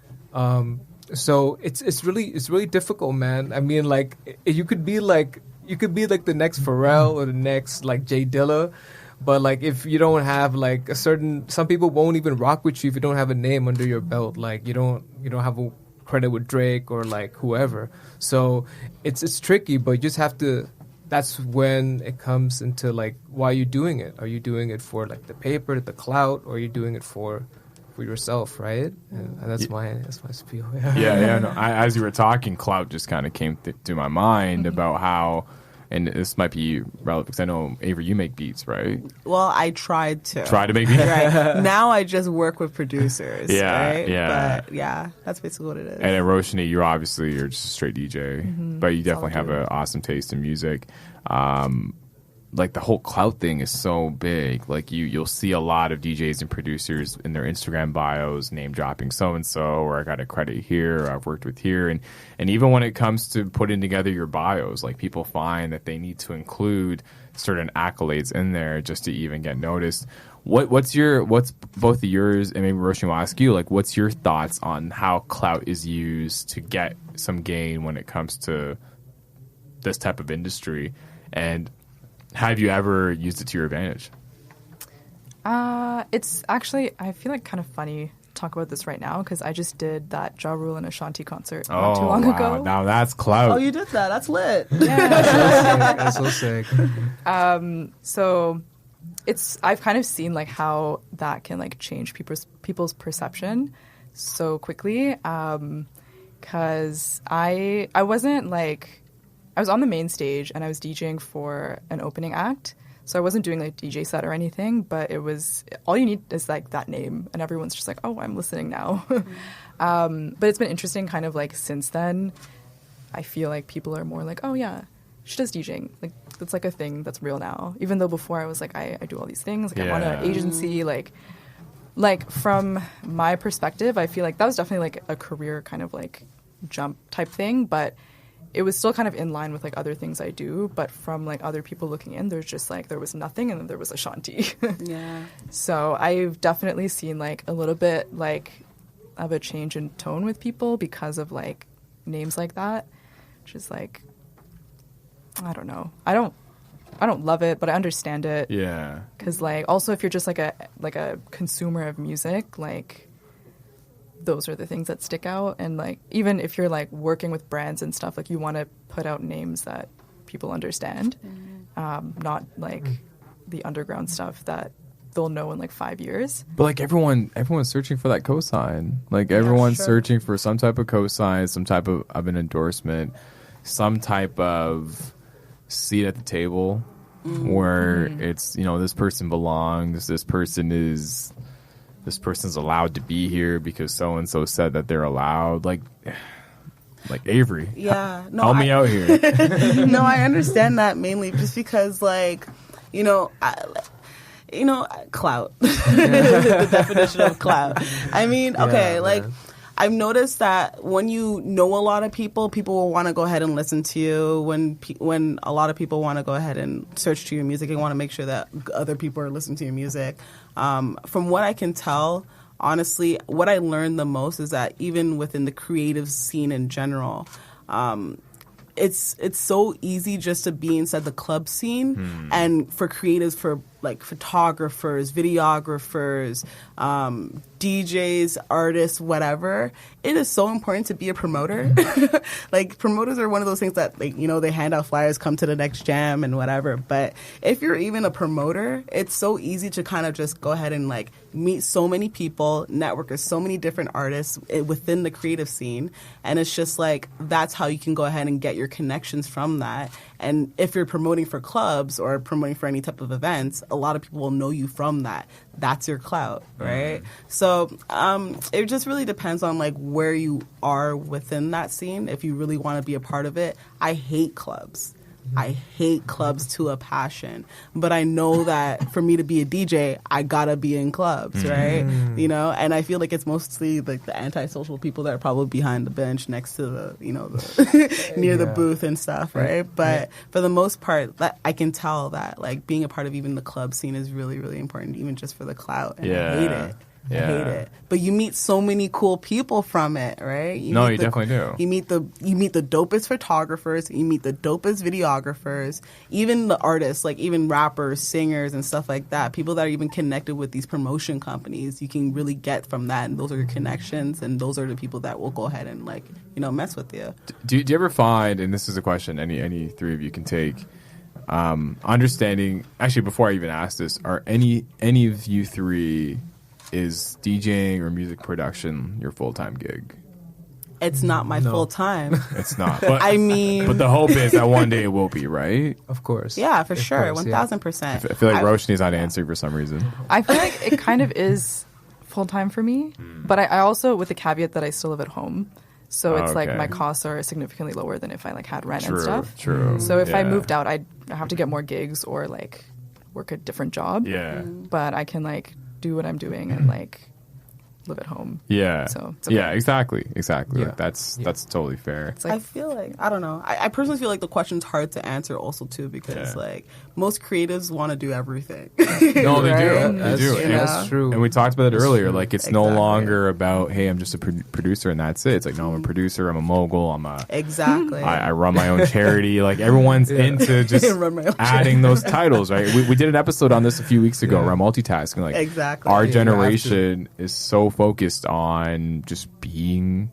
Speaker 6: So it's really difficult, man. I mean, like you could be like the next Pharrell or the next like Jay Dilla. But like if you don't have like some people won't even rock with you if you don't have a name under your belt. Like you don't have a credit with Drake or like whoever. So it's tricky, but you just have to. That's when it comes into like, why are you doing it? Are you doing it for like the paper, the clout, or are you doing it for yourself, right? And that's my spiel.
Speaker 3: Yeah. No, as you were talking, clout just kind of came to my mind about how. And this might be relevant because I know, Avery, you make beats, right?
Speaker 5: Well, I tried to.
Speaker 3: Try to make beats?
Speaker 5: Right. Now I just work with producers.
Speaker 3: Yeah,
Speaker 5: right?
Speaker 3: yeah.
Speaker 5: But yeah, that's basically what it is.
Speaker 3: And at Roshanie, you're just a straight DJ. But you definitely have an awesome taste in music. Like the whole clout thing is so big. Like you'll see a lot of DJs and producers in their Instagram bios name dropping so and so, or I got a credit here, or I've worked with here, and even when it comes to putting together your bios, like people find that they need to include certain accolades in there just to even get noticed. What's both of yours, and maybe Roshani will ask you, like what's your thoughts on how clout is used to get some gain when it comes to this type of industry, and have you ever used it to your advantage?
Speaker 4: It's actually, I feel like kind of funny to talk about this right now because I just did that Ja Rule and Ashanti concert not too long ago.
Speaker 3: Now that's clout.
Speaker 5: Oh, you did that? That's lit.
Speaker 4: Yeah.
Speaker 6: That's so sick.
Speaker 4: So I've kind of seen like how that can like change people's perception so quickly. Because I wasn't like, I was on the main stage and I was DJing for an opening act. So I wasn't doing like DJ set or anything, but it was, all you need is like that name and everyone's just like, oh, I'm listening now. But it's been interesting kind of like since then, I feel like people are more like, oh yeah, she does DJing. Like it's like a thing that's real now. Even though before I was like, I do all these things. Like I'm on an agency, like from my perspective, I feel like that was definitely like a career kind of like jump type thing, but it was still kind of in line with like other things I do, but from like other people looking in, there's just like there was nothing and then there was Ashanti.
Speaker 5: Yeah.
Speaker 4: So I've definitely seen like a little bit like of a change in tone with people because of like names like that, which is like, I don't know. I don't love it, but I understand it.
Speaker 3: Yeah.
Speaker 4: Because like also if you're just like a consumer of music, like those are the things that stick out. And like even if you're like working with brands and stuff, like you want to put out names that people understand, not like the underground stuff that they'll know in like 5 years.
Speaker 3: But like everyone's searching for that cosign. Like everyone's searching for some type of cosign, some type of an endorsement, some type of seat at the table where it's, you know, this person belongs, this person's allowed to be here because so and so said that they're allowed. Like Avery, help me out here.
Speaker 5: No, I understand that mainly just because, like, clout. The definition of clout. I mean, okay, like. I've noticed that when you know a lot of people will want to go ahead and listen to you. When a lot of people want to go ahead and search to your music, they want to make sure that other people are listening to your music. From what I can tell, honestly, what I learned the most is that even within the creative scene in general, it's so easy just to be inside the club scene, and for creatives, for like photographers, videographers, DJs, artists, whatever, it is so important to be a promoter. Like promoters are one of those things that, like, you know, they hand out flyers, come to the next jam and whatever. But if you're even a promoter, it's so easy to kind of just go ahead and like meet so many people, network with so many different artists within the creative scene. And it's just like, that's how you can go ahead and get your connections from that. And if you're promoting for clubs or promoting for any type of events, a lot of people will know you from that. That's your clout, right? So it just really depends on like where you are within that scene. If you really want to be a part of it, I hate clubs. I hate clubs to a passion, but I know that for me to be a DJ, I gotta be in clubs, right? You know, and I feel like it's mostly like the antisocial people that are probably behind the bench next to the, you know, the near the booth and stuff, right? But for the most part, that I can tell that like being a part of even the club scene is really, really important, even just for the clout. And I hate it. I hate it. But you meet so many cool people from it, right?
Speaker 3: You definitely do.
Speaker 5: You meet the dopest photographers, you meet the dopest videographers, even the artists, like even rappers, singers, and stuff like that. People that are even connected with these promotion companies, you can really get from that, and those are your connections, and those are the people that will go ahead and like, you know, mess with you.
Speaker 3: Do you ever find, and this is a question any three of you can take, understanding, actually before I even ask this, are any of you three, is DJing or music production your full-time gig?
Speaker 5: It's not my full-time.
Speaker 3: It's not. But,
Speaker 5: I mean...
Speaker 3: But the hope is that one day it will be, right?
Speaker 6: Of course.
Speaker 5: Yeah, for sure. 1,000%.
Speaker 3: I feel like Roshani's not answering for some reason.
Speaker 4: I feel like it kind of is full-time for me, but I also, with the caveat that I still live at home, so it's like my costs are significantly lower than if I like had rent and stuff.
Speaker 3: True.
Speaker 4: So if I moved out, I'd have to get more gigs or like work a different job.
Speaker 3: Yeah.
Speaker 4: But I can like do what I'm doing and like live at home.
Speaker 3: Yeah.
Speaker 4: So it's okay.
Speaker 3: Yeah, exactly.
Speaker 6: Yeah.
Speaker 3: Like, that's totally fair.
Speaker 4: It's like,
Speaker 5: I feel like, I don't know. I personally feel like the question's hard to answer also too, because like most creatives want to do everything.
Speaker 3: No, they
Speaker 5: Right?
Speaker 3: do. They do.
Speaker 5: You
Speaker 3: And
Speaker 5: know?
Speaker 6: That's true.
Speaker 3: And we talked about it earlier.
Speaker 6: true.
Speaker 3: Like, it's no longer about, hey, I'm just a producer and that's it. It's like, no, I'm a producer. I'm a mogul.
Speaker 5: Exactly.
Speaker 3: I run my own charity. Like, everyone's into just
Speaker 5: Run my own
Speaker 3: adding those titles, right? We did an episode on this a few weeks ago around multitasking. Like,
Speaker 5: Exactly.
Speaker 3: our
Speaker 5: Yeah,
Speaker 3: generation is so focused on just being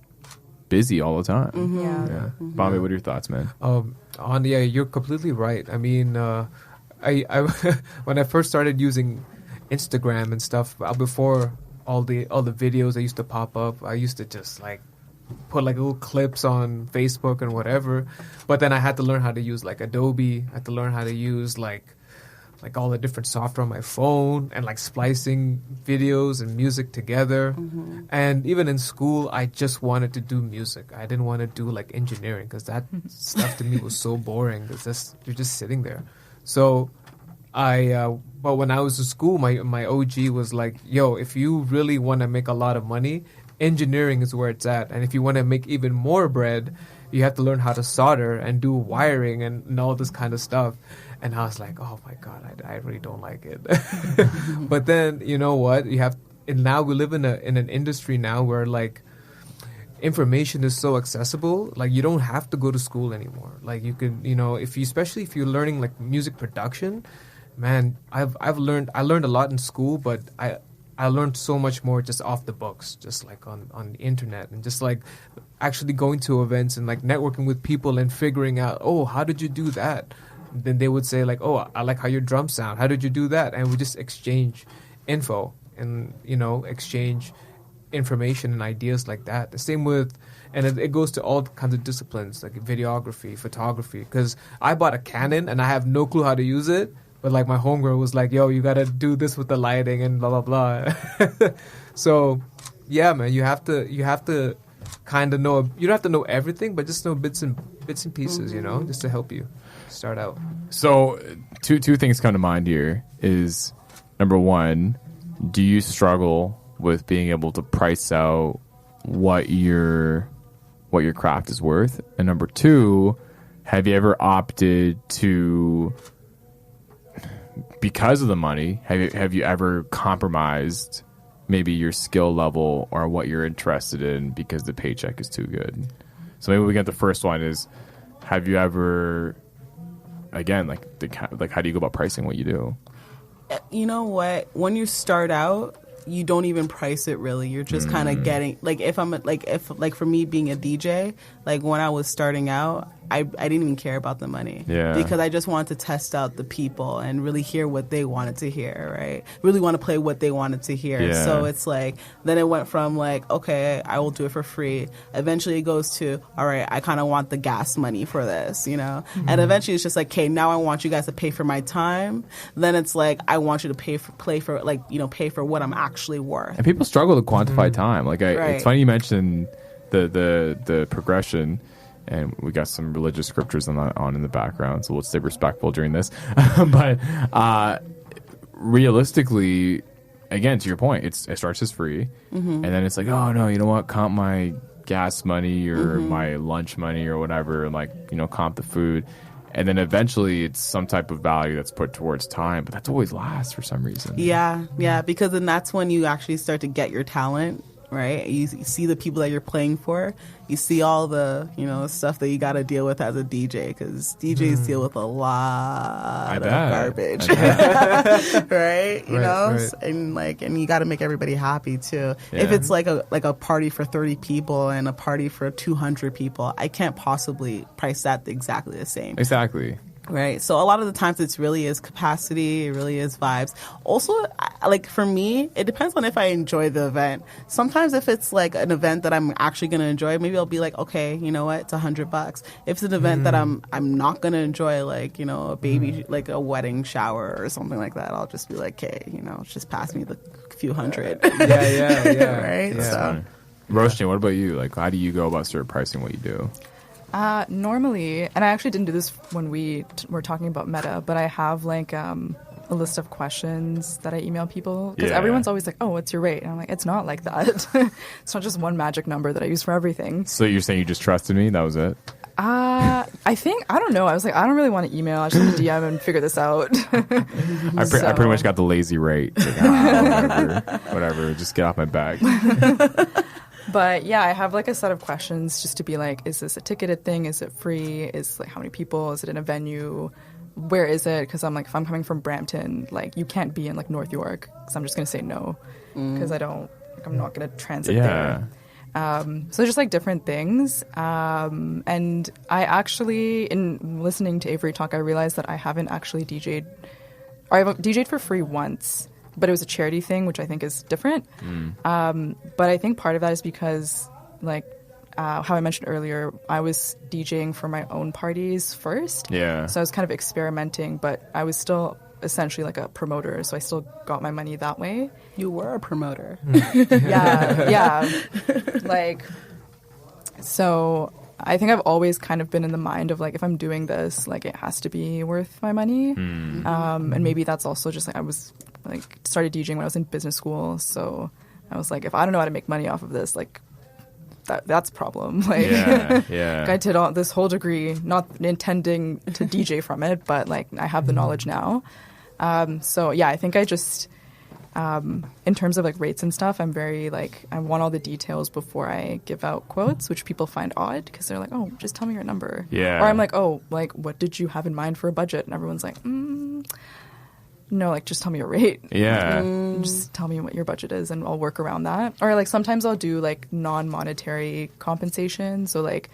Speaker 3: busy all the time.
Speaker 4: yeah.
Speaker 3: Bombay, what are your thoughts, man?
Speaker 6: You're completely right. I mean, I when I first started using Instagram and stuff, before all the videos that used to pop up, I used to just like put like little clips on Facebook and whatever. But then I had to learn how to use like Adobe. I had to learn how to use like all the different software on my phone and like splicing videos and music together. And even in school, I just wanted to do music. I didn't want to do like engineering because that stuff to me was so boring. You're just sitting there. So but when I was in school, my OG was like, yo, if you really want to make a lot of money, engineering is where it's at. And if you want to make even more bread, you have to learn how to solder and do wiring and all this kind of stuff. And I was like, oh my God, I really don't like it. But then, you know what? Now we live in an industry now where like information is so accessible. Like you don't have to go to school anymore. Like you could, you know, especially if you're learning like music production, man, I learned a lot in school, but I learned so much more just off the books, just like on the internet, and just like actually going to events and like networking with people and figuring out, oh, how did you do that? Then they would say like, oh, I like how your drums sound. How did you do that? And we just exchange info and, you know, exchange information and ideas like that. The same with, and it goes to all kinds of disciplines like videography, photography, because I bought a Canon and I have no clue how to use it. But like my homegirl was like, yo, you got to do this with the lighting and blah, blah, blah. So yeah, man, you have to kind of know, you don't have to know everything, but just know bits and pieces, you know, just to help you start out.
Speaker 3: So two things come to mind here is, number one, do you struggle with being able to price out what your craft is worth? And number two, have you ever opted to, because of the money, have you ever compromised maybe your skill level or what you're interested in because the paycheck is too good? So maybe we get the first one is, have you ever, again, like how do you go about pricing what you do?
Speaker 5: You know what? When you start out, you don't even price it really. You're just kind of getting, like, if for me being a DJ, like when I was starting out, I didn't even care about the money.
Speaker 3: Yeah.
Speaker 5: Because I just wanted to test out the people and really hear what they wanted to hear, right? Really want to play what they wanted to hear.
Speaker 3: Yeah.
Speaker 5: So it's like, then it went from like, okay, I will do it for free. Eventually it goes to, all right, I kind of want the gas money for this, you know? And eventually it's just like, okay, now I want you guys to pay for my time. Then it's like, I want you to pay for like, you know, pay for what I'm actually worth.
Speaker 3: And people struggle to quantify time. Like,
Speaker 5: Right.
Speaker 3: it's funny you mentioned the progression, and we got some religious scriptures on in the background, so we'll stay respectful during this. But realistically, again, to your point, it starts as free, and then it's like, oh no, you know what? Comp my gas money or my lunch money or whatever, and like, you know, comp the food. And then eventually it's some type of value that's put towards time, but that's always last for some reason.
Speaker 5: Yeah, because then that's when you actually start to get your talent, right? You see the people that you're playing for. You see all the, you know, stuff that you got to deal with as a DJ, because DJs deal with a lot of garbage, right? You know,
Speaker 6: right.
Speaker 5: And you got to make everybody happy too.
Speaker 3: Yeah.
Speaker 5: If it's like a party for 30 people and a party for 200 people, I can't possibly price that exactly the same.
Speaker 3: Exactly.
Speaker 5: Right. So a lot of the times it really is capacity. It really is vibes. Also, like for me, it depends on if I enjoy the event. Sometimes if it's like an event that I'm actually going to enjoy, maybe I'll be like, okay, you know what? It's $100. If it's an event that I'm not going to enjoy, like, you know, a baby, like a wedding shower or something like that, I'll just be like, okay, you know, just pass me the few hundred.
Speaker 6: Yeah.
Speaker 5: Right.
Speaker 6: Yeah.
Speaker 5: So.
Speaker 3: Roshanie, what about you? Like, how do you go about sort of pricing what you do?
Speaker 4: Normally, and I actually didn't do this when we were talking about Meta, but I have like a list of questions that I email people, because everyone's always like, oh, what's your rate? And I'm like, it's not like that. It's not just one magic number that I use for everything.
Speaker 3: So you're saying you just trusted me? That was it?
Speaker 4: I don't know. I was like, I don't really want to email. I just want to DM and figure this out.
Speaker 3: I pretty much got the lazy rate. Like, whatever. Just get off my back.
Speaker 4: But yeah, I have like a set of questions just to be like, is this a ticketed thing? Is it free? Is like how many people? Is it in a venue? Where is it? Because I'm like, if I'm coming from Brampton, like you can't be in like North York, because I'm just gonna say no, because I'm not gonna transit there. So just like different things. And I actually, in listening to Avery talk, I realized that I haven't actually DJ'd, or I've DJ'd for free once. But it was a charity thing, which I think is different. But I think part of that is because, like, how I mentioned earlier, I was DJing for my own parties first.
Speaker 3: Yeah.
Speaker 4: So I was kind of experimenting, but I was still essentially like a promoter, so I still got my money that way.
Speaker 5: You were a promoter.
Speaker 4: Yeah. Like, so I think I've always kind of been in the mind of like, if I'm doing this, like it has to be worth my money. And maybe that's also just like, I was like started DJing when I was in business school, so I was like, if I don't know how to make money off of this, like that's a problem. Like, I did all this whole degree not intending to DJ from it, but like I have the knowledge now. So yeah, I think I just in terms of like rates and stuff, I'm very like, I want all the details before I give out quotes, which people find odd because they're like, oh, just tell me your number.
Speaker 3: Yeah.
Speaker 4: Or I'm like, oh, like what did you have in mind for a budget? And everyone's like, no, like just tell me your rate.
Speaker 3: Yeah.
Speaker 4: Just tell me what your budget is and I'll work around that. Or like sometimes I'll do like non-monetary compensation. So like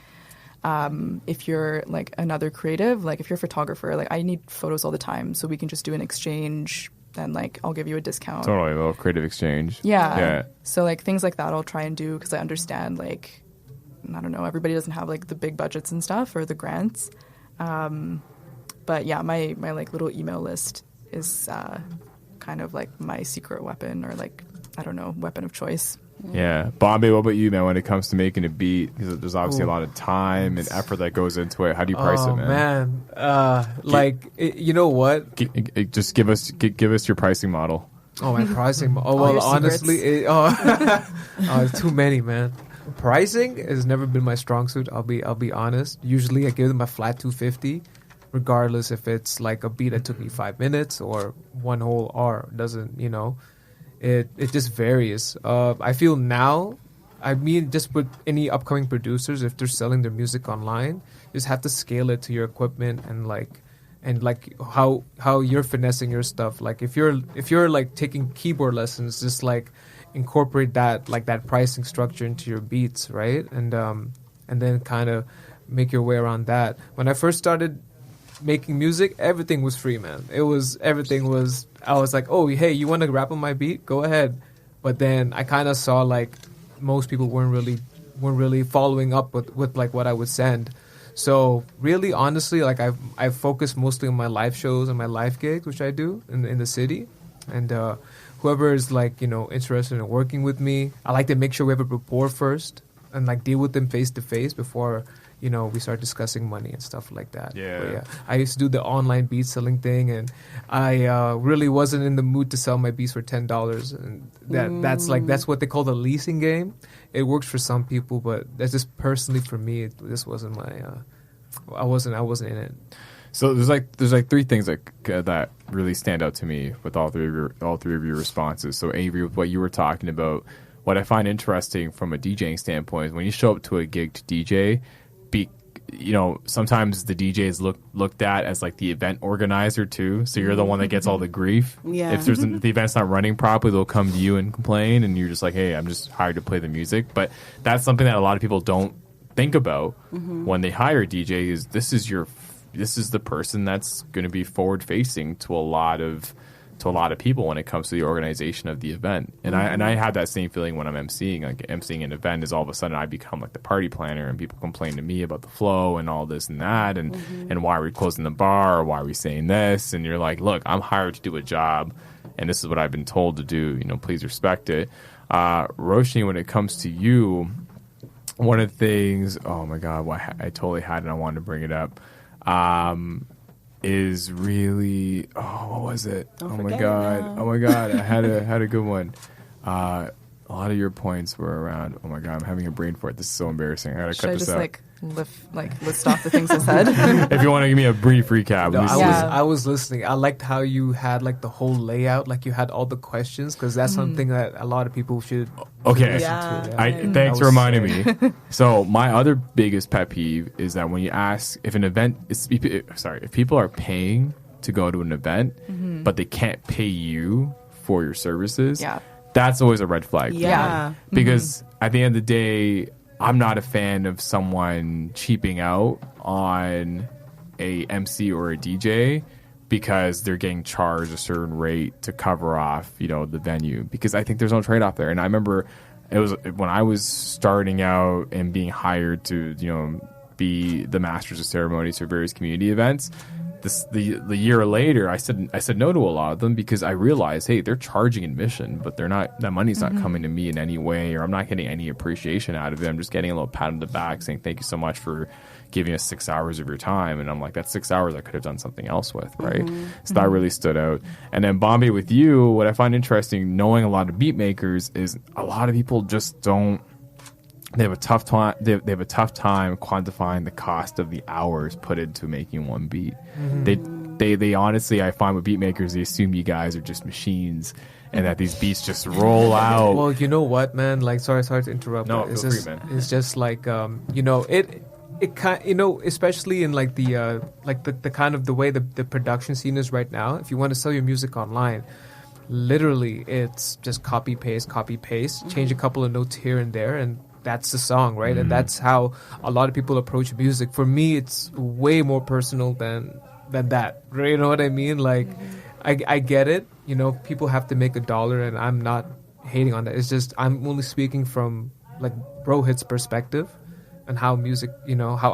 Speaker 4: if you're like another creative, like if you're a photographer, like I need photos all the time, so we can just do an exchange, then like I'll give you a discount.
Speaker 3: Totally, a little creative exchange.
Speaker 4: Yeah. So like things like that I'll try and do, because I understand like, I don't know, everybody doesn't have like the big budgets and stuff or the grants. But yeah, my like little email list is kind of like my secret weapon, or like, I don't know, weapon of choice.
Speaker 3: Yeah. Bombay, what about you, man, when it comes to making a beat? Because there's obviously a lot of time and effort that goes into it. How do you price it, man?
Speaker 6: You know what?
Speaker 3: Just give us your pricing model.
Speaker 6: Oh, my pricing model. Oh, well, honestly, it's too many, man. Pricing has never been my strong suit. I'll be honest. Usually I give them a flat $250. Regardless if it's like a beat that took me 5 minutes or one whole hour. Doesn't, you know, it just varies. I feel now, I mean, just with any upcoming producers, if they're selling their music online, you just have to scale it to your equipment and how you're finessing your stuff. Like if you're like taking keyboard lessons, just like incorporate that, like that pricing structure into your beats, right? And then kind of make your way around that. When I first started making music, everything was free, man. I was like, oh, hey, you want to rap on my beat? Go ahead. But then I kind of saw like most people weren't really following up with like what I would send. So really, honestly, like I've focused mostly on my live shows and my live gigs, which I do in the city. And whoever is like, interested in working with me, I like to make sure we have a rapport first and like deal with them face to face before we start discussing money and stuff like that.
Speaker 3: Yeah.
Speaker 6: I used to do the online beat selling thing, and I really wasn't in the mood to sell my beats for $10. And that's what they call the leasing game. It works for some people, but that's just personally for me. This wasn't my. I wasn't in it.
Speaker 3: So there's like three things that really stand out to me with all three of your responses. So Avery, with what you were talking about, what I find interesting from a DJing standpoint is when you show up to a gig to DJ. Sometimes the DJ is looked at as like the event organizer too. So you're the one that gets all the grief.
Speaker 5: Yeah.
Speaker 3: If the event's not running properly, they'll come to you and complain, and you're just like, hey, I'm just hired to play the music. But that's something that a lot of people don't think about when they hire a DJ. Is this is the person that's going to be forward facing to a lot of people when it comes to the organization of the event. And I have that same feeling when I'm emceeing. Like emceeing an event is all of a sudden I become like the party planner, and people complain to me about the flow and all this and that, and why are we closing the bar, or why are we saying this? And you're like, look, I'm hired to do a job, and this is what I've been told to do. Please respect it. Roshanie, when it comes to you, one of the things, oh my God, I totally had it and I wanted to bring it up. Is really what was it? Oh my god! I had a good one. A lot of your points were around. Oh my god, I'm having a brain fart. This is so embarrassing. I gotta cut this out.
Speaker 4: List off the things I said?
Speaker 3: If you want to give me a brief recap.
Speaker 6: No, I was listening. I liked how you had like the whole layout, like you had all the questions, because that's something that a lot of people should listen to. Yeah.
Speaker 3: Thanks for reminding me. So my other biggest pet peeve is that when you ask if an event is, if people are paying to go to an event, but they can't pay you for your services, that's always a red flag.
Speaker 5: Yeah.
Speaker 3: Because at the end of the day, I'm not a fan of someone cheaping out on a MC or a DJ because they're getting charged a certain rate to cover off, the venue. Because I think there's no trade-off there. And I remember it was when I was starting out and being hired to, be the masters of ceremonies for various community events. The year later, I said no to a lot of them because I realized, hey, they're charging admission, but that money's not coming to me in any way, or I'm not getting any appreciation out of it. I'm just getting a little pat on the back saying thank you so much for giving us 6 hours of your time, and I'm like, that's 6 hours I could have done something else with, right? So that really stood out. And then Bombay, with you, what I find interesting, knowing a lot of beat makers, is a lot of people just don't. They have a tough time. They have a tough time quantifying the cost of the hours put into making one beat. They honestly, I find with beat makers, they assume you guys are just machines and that these beats just roll out.
Speaker 6: Well, you know what, man? Like, sorry to interrupt.
Speaker 3: No,
Speaker 6: it's
Speaker 3: feel
Speaker 6: just,
Speaker 3: free, man.
Speaker 6: It's just like, it kind, especially in like the kind of the way the production scene is right now. If you want to sell your music online, literally, it's just copy paste, change a couple of notes here and there, and that's the song, right? And that's how a lot of people approach music. For me, it's way more personal than that. You know what I mean? Like, I get it. People have to make $1, and I'm not hating on that. It's just I'm only speaking from like Rohit's perspective and how music, how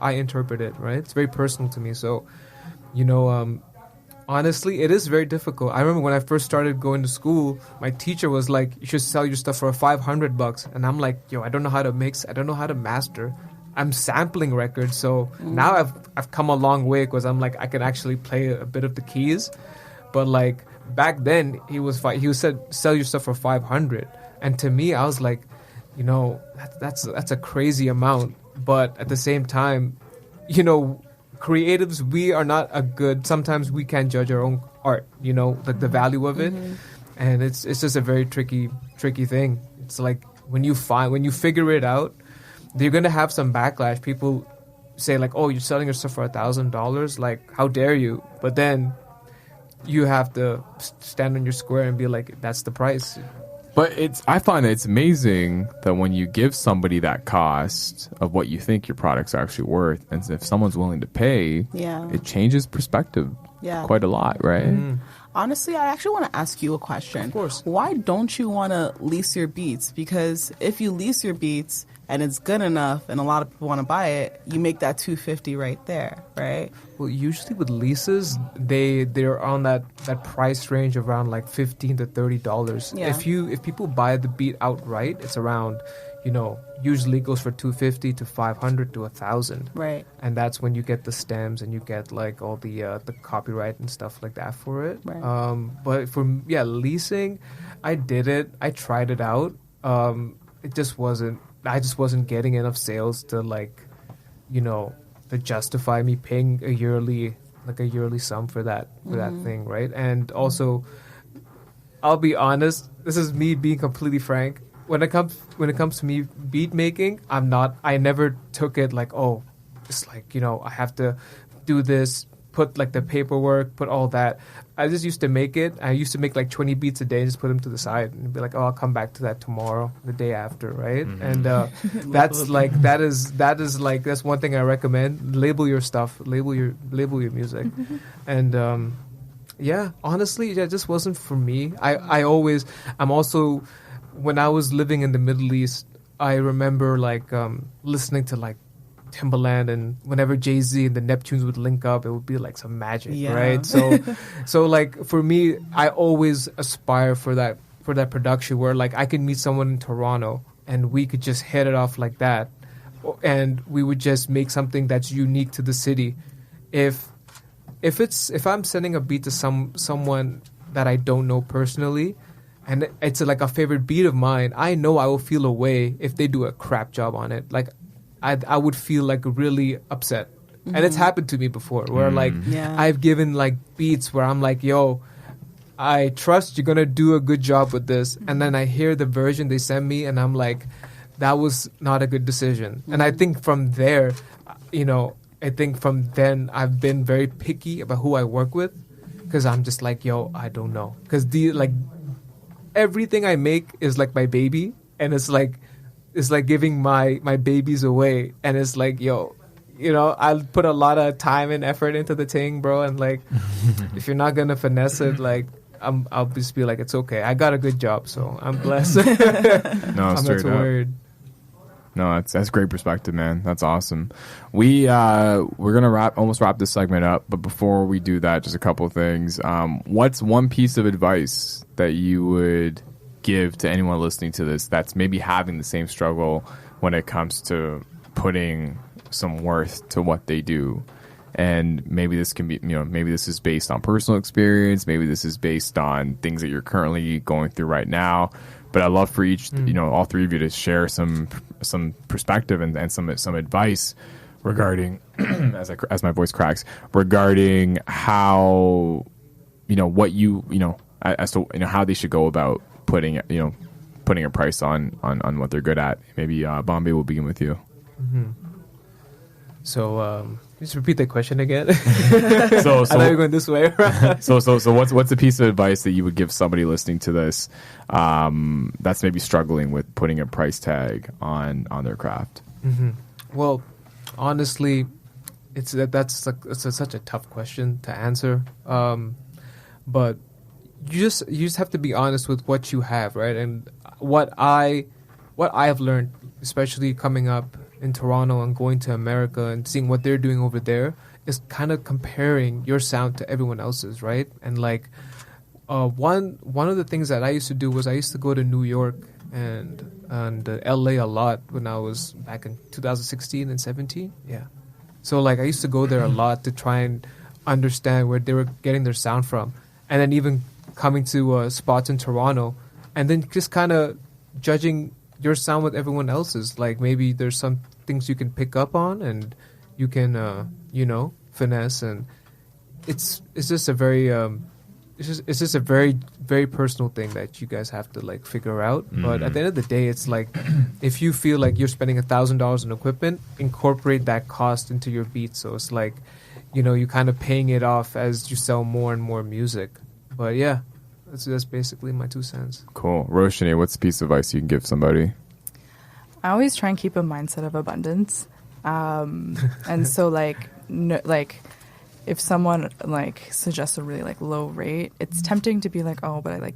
Speaker 6: I interpret it. Right? It's very personal to me. So, honestly, it is very difficult. I remember when I first started going to school, my teacher was like, you should sell your stuff for $500. And I'm like, I don't know how to mix. I don't know how to master. I'm sampling records. So now I've come a long way because I'm like, I can actually play a bit of the keys. But like back then he said, sell your stuff for $500. And to me, I was like, that's a crazy amount. But at the same time, creatives, we are not sometimes we can't judge our own art, like the value of it. And it's just a very tricky thing. It's like when you figure it out, you're going to have some backlash. People say like, oh, you're selling your stuff for $1,000. Like, how dare you? But then you have to stand on your square and be like, that's the price.
Speaker 3: But I find that it's amazing that when you give somebody that cost of what you think your product's actually worth, and if someone's willing to pay, it changes perspective quite a lot, right?
Speaker 6: Mm-hmm.
Speaker 5: Honestly, I actually want to ask you a question.
Speaker 6: Of course.
Speaker 5: Why don't you want to lease your beats? Because if you lease your beats and it's good enough and a lot of people want to buy it, you make that $250 right there, right?
Speaker 6: Well, usually with leases, they're on that price range around like $15 to $30.
Speaker 5: Yeah.
Speaker 6: If people buy the beat outright, it's around, usually it goes for $250 to $500 to $1,000.
Speaker 5: Right.
Speaker 6: And that's when you get the stems and you get like all the copyright and stuff like that for it.
Speaker 5: Right.
Speaker 6: But for leasing, I did it. I tried it out. It just wasn't. I just wasn't getting enough sales to to justify me paying a yearly sum for that thing, right? And also, I'll be honest. This is me being completely frank. When it comes to me beat making, I never took it like, oh, it's like, I have to do this, put like the paperwork, put all that. I just used to make it. I used to make like 20 beats a day and just put them to the side and be like, oh, I'll come back to that tomorrow, the day after, right? Mm-hmm. And that's one thing I recommend. Label your stuff, label your music. And honestly, it just wasn't for me. I'm also, when I was living in the Middle East, I remember like listening to like Timbaland, and whenever Jay-Z and the Neptunes would link up, it would be like some magic, right? So like for me, I always aspire for that production where like I could meet someone in Toronto and we could just hit it off like that, and we would just make something that's unique to the city. If I'm sending a beat to someone that I don't know personally, and it's like a favorite beat of mine, I know I will feel a way if they do a crap job on it. Like I would feel like really upset. Mm-hmm. And it's happened to me before where like I've given like beats where I'm like, yo, I trust you're going to do a good job with this. And then I hear the version they send me and I'm like, that was not a good decision. Mm-hmm. And I think from there, from then I've been very picky about who I work with, because I'm just like, yo, I don't know. Because everything I make is like my baby, and it's like giving my babies away, and it's like, yo, I'll put a lot of time and effort into the thing, bro, and like if you're not gonna finesse it, like I'll just be like, it's okay, I got a good job, so I'm blessed.
Speaker 3: No,
Speaker 6: I'm
Speaker 3: straight
Speaker 6: not
Speaker 3: up.
Speaker 6: worried.
Speaker 3: No, that's great perspective, man. That's awesome. We're gonna almost wrap this segment up, but before we do that, just a couple of things. What's one piece of advice that you would give to anyone listening to this that's maybe having the same struggle when it comes to putting some worth to what they do? And maybe this can be, maybe this is based on personal experience, maybe this is based on things that you're currently going through right now. But I'd love for each, all three of you to share some perspective and some advice regarding, as my voice cracks, regarding how, as to how they should go about putting a price on what they're good at. Maybe Bombay, will begin with you.
Speaker 6: Mm-hmm. So just repeat the question again.
Speaker 3: So
Speaker 6: I know you're going this way.
Speaker 3: so what's a piece of advice that you would give somebody listening to this that's maybe struggling with putting a price tag on their craft?
Speaker 6: Mm-hmm. Well, honestly, it's such a tough question to answer. But you just have to be honest with what you have, right? And what I have learned, especially coming up in Toronto and going to America and seeing what they're doing over there, is kind of comparing your sound to everyone else's, right? And like one of the things that I used to do was I used to go to New York and LA a lot when I was back in 2016 and 17. Yeah. So like I used to go there a lot to try and understand where they were getting their sound from. And then even coming to spots in Toronto and then just kind of judging your sound with everyone else's. Like maybe there's some things you can pick up on and you can, finesse. And it's just a very, it's just a very, very personal thing that you guys have to like figure out. Mm-hmm. But at the end of the day, it's like, if you feel like you're spending $1,000 on equipment, incorporate that cost into your beat. So it's like, you're kind of paying it off as you sell more and more music. But yeah, That's basically my 2 cents.
Speaker 3: Cool. Roshanie, what's a piece of advice you can give somebody?
Speaker 4: I always try and keep a mindset of abundance. And so like, no, like if someone like suggests a really like low rate, it's tempting to be like, oh, but I like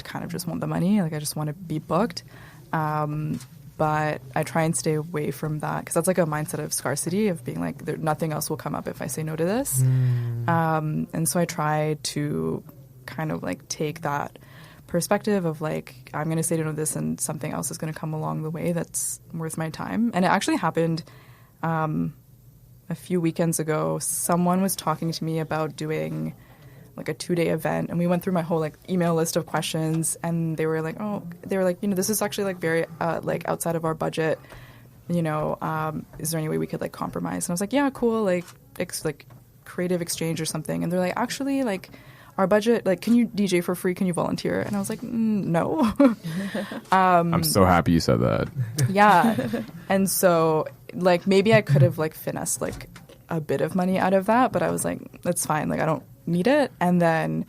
Speaker 4: kind of just want the money. Like I just want to be booked. But I try and stay away from that because that's like a mindset of scarcity of being like, nothing else will come up if I say no to this. And so I try to kind of like take that perspective of like, I'm going to say no to this and something else is going to come along the way that's worth my time. And it actually happened a few weekends ago. Someone was talking to me about doing like a 2-day event, and we went through my whole like email list of questions, and they were like, this is actually like very like outside of our budget, is there any way we could like compromise? And I was like, yeah, cool, like creative exchange or something. And they're like, actually, like our budget, like, can you DJ for free? Can you volunteer? And I was like, no.
Speaker 3: I'm so happy you said that.
Speaker 4: Yeah. And so like maybe I could have like finessed like a bit of money out of that, but I was like, that's fine, like I don't need it. And then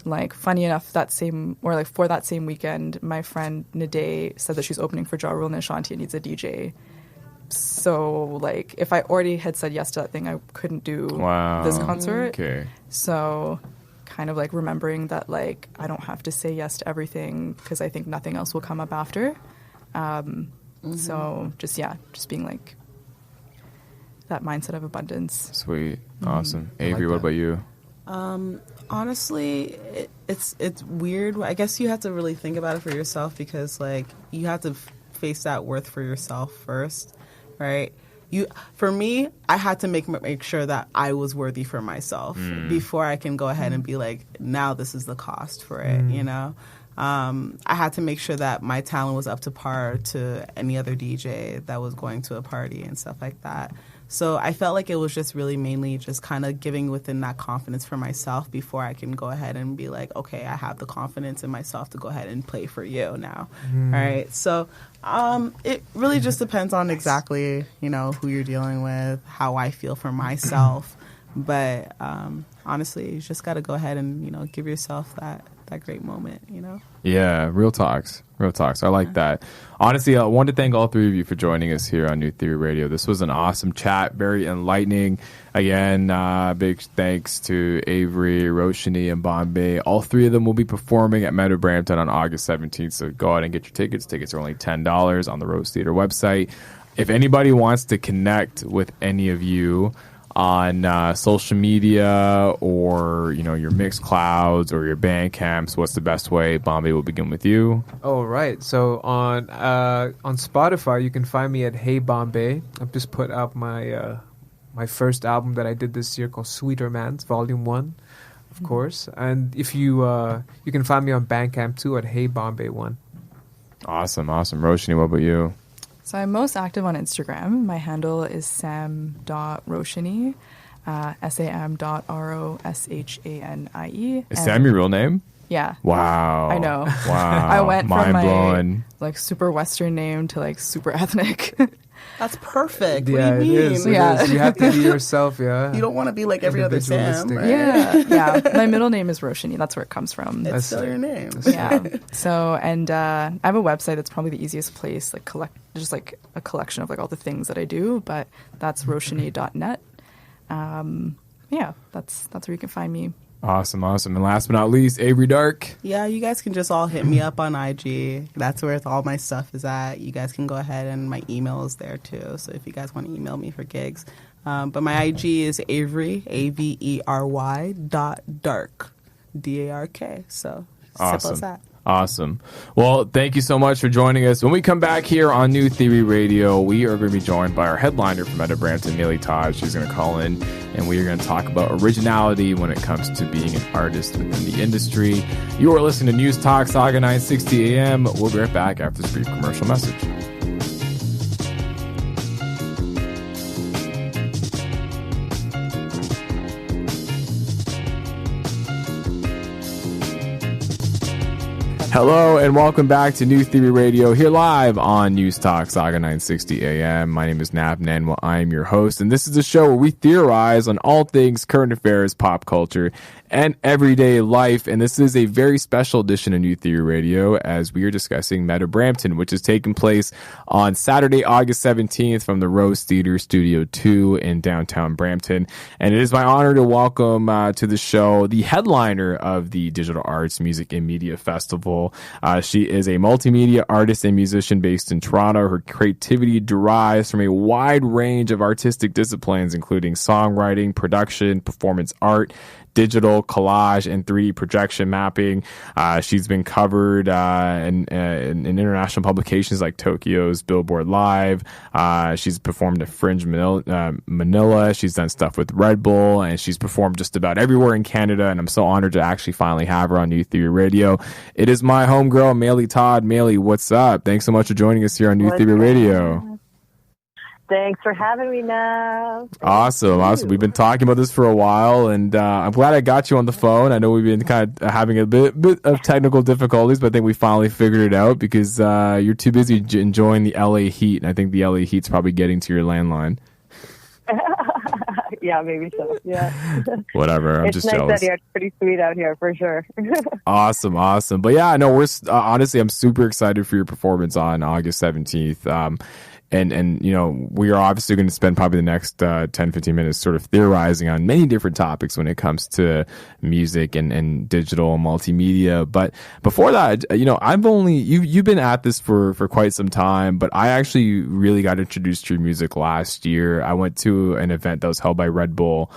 Speaker 4: like funny enough, for that same weekend, my friend Nade said that she's opening for Ja Rule and Ashanti and needs a DJ. So like if I already had said yes to that thing, I couldn't do this concert. Okay. So kind of like remembering that like I don't have to say yes to everything because I think nothing else will come up after. So just being like that mindset of abundance.
Speaker 3: Sweet. Awesome. Avery, what about you?
Speaker 5: Honestly, it's weird. I guess you have to really think about it for yourself because like you have to face that worth for yourself first, right? For me, I had to make sure that I was worthy for myself before I can go ahead and be like, now this is the cost for it, I had to make sure that my talent was up to par to any other DJ that was going to a party and stuff like that. So I felt like it was just really mainly just kind of giving within that confidence for myself before I can go ahead and be like, okay, I have the confidence in myself to go ahead and play for you now. All right. So it really just depends on exactly, who you're dealing with, how I feel for myself. But honestly, you just got to go ahead and, give yourself that great moment,
Speaker 3: Yeah, real talks. I like that. Honestly, I want to thank all three of you for joining us here on New Theory Radio. This was an awesome chat, very enlightening. Again, big thanks to Avery, Roshanie, and Bombay. All three of them will be performing at META Brampton on August 17th, so go out and get your tickets. Tickets are only $10 on the Rose Theater website. If anybody wants to connect with any of you on social media or your Mixclouds or your Bandcamps, what's the best way? Bombay, will begin with you.
Speaker 6: Oh, right. So on Spotify, you can find me at Hey Bombay. I've just put out my my first album that I did this year called Sweet Romance, Volume 1, of course. And if you you can find me on Bandcamp too at Hey Bombay 1. Awesome.
Speaker 3: Roshanie, what about you?
Speaker 4: So I'm most active on Instagram. My handle is sam.roshanie, sam.roshanie.
Speaker 3: Is Sam your real name?
Speaker 4: Yeah.
Speaker 3: Wow.
Speaker 4: I know.
Speaker 3: Wow.
Speaker 4: I went from
Speaker 3: blowing.
Speaker 4: my super Western name to like super ethnic.
Speaker 5: That's perfect.
Speaker 6: Yeah,
Speaker 5: what do you mean?
Speaker 6: It is. You have to be yourself, yeah.
Speaker 5: You don't want to be like every other Sam, right?
Speaker 4: Yeah. My middle name is Roshanie. That's where it comes from.
Speaker 5: It's still your name.
Speaker 4: Yeah. So, and I have a website that's probably the easiest place, like just like a collection of like all the things that I do, but that's roshanie.net. Yeah, that's where you can find me.
Speaker 3: Awesome. And last but not least, Avery Dark.
Speaker 5: Yeah, you guys can just all hit me up on IG. That's where all my stuff is at. You guys can go ahead, and my email is there too. So if you guys want to email me for gigs. But my IG is Avery, AVERY .dark, DARK. So simple as that.
Speaker 3: Awesome. Well, thank you so much for joining us. When we come back here on New Theory Radio, we are going to be joined by our headliner from META Brampton, Maylee Todd. She's going to call in, and we are going to talk about originality when it comes to being an artist within the industry. You are listening to News Talk Saga 960 AM. We'll be right back after this brief commercial message. Hello and welcome back to New Theory Radio, here live on News Talk Saga 960 AM. My name is Nav Nanwa. I am your host, and this is a show where we theorize on all things current affairs, pop culture, and everyday life. And this is a very special edition of New Theory Radio as we are discussing META Brampton, which is taking place on Saturday, August 17th from the Rose Theatre Studio 2 in downtown Brampton. And it is my honor to welcome to the show the headliner of the Digital Arts Music and Media Festival. She is a multimedia artist and musician based in Toronto. Her creativity derives from a wide range of artistic disciplines, including songwriting, production, performance art, digital, collage, and 3D projection mapping. She's been covered in international publications like Tokyo's Billboard Live. She's performed at Fringe Manila. She's done stuff with Red Bull, and she's performed just about everywhere in Canada, and I'm so honored to actually finally have her on New Theory Radio. It is my homegirl, Maylee Todd. Maylee, what's up? Thanks so much for joining us here on New Theory Radio.
Speaker 7: Thanks for having me, Nav.
Speaker 3: Awesome. We've been talking about this for a while, and I'm glad I got you on the phone. I know we've been kind of having a bit of technical difficulties, but I think we finally figured it out because you're too busy enjoying the LA heat, and I think the LA heat's probably getting to your landline.
Speaker 7: Yeah, maybe so. Yeah.
Speaker 3: Whatever. I'm
Speaker 7: it's
Speaker 3: just
Speaker 7: nice
Speaker 3: jealous.
Speaker 7: Out here. It's pretty sweet out here for sure.
Speaker 3: Awesome. But yeah, no, we're honestly, I'm super excited for your performance on August 17th. And you know, we are obviously going to spend probably the next 10-15 minutes sort of theorizing on many different topics when it comes to music and digital and multimedia. But before that, you know, you've been at this for quite some time, but I actually really got introduced to your music last year. I went to an event that was held by Red Bull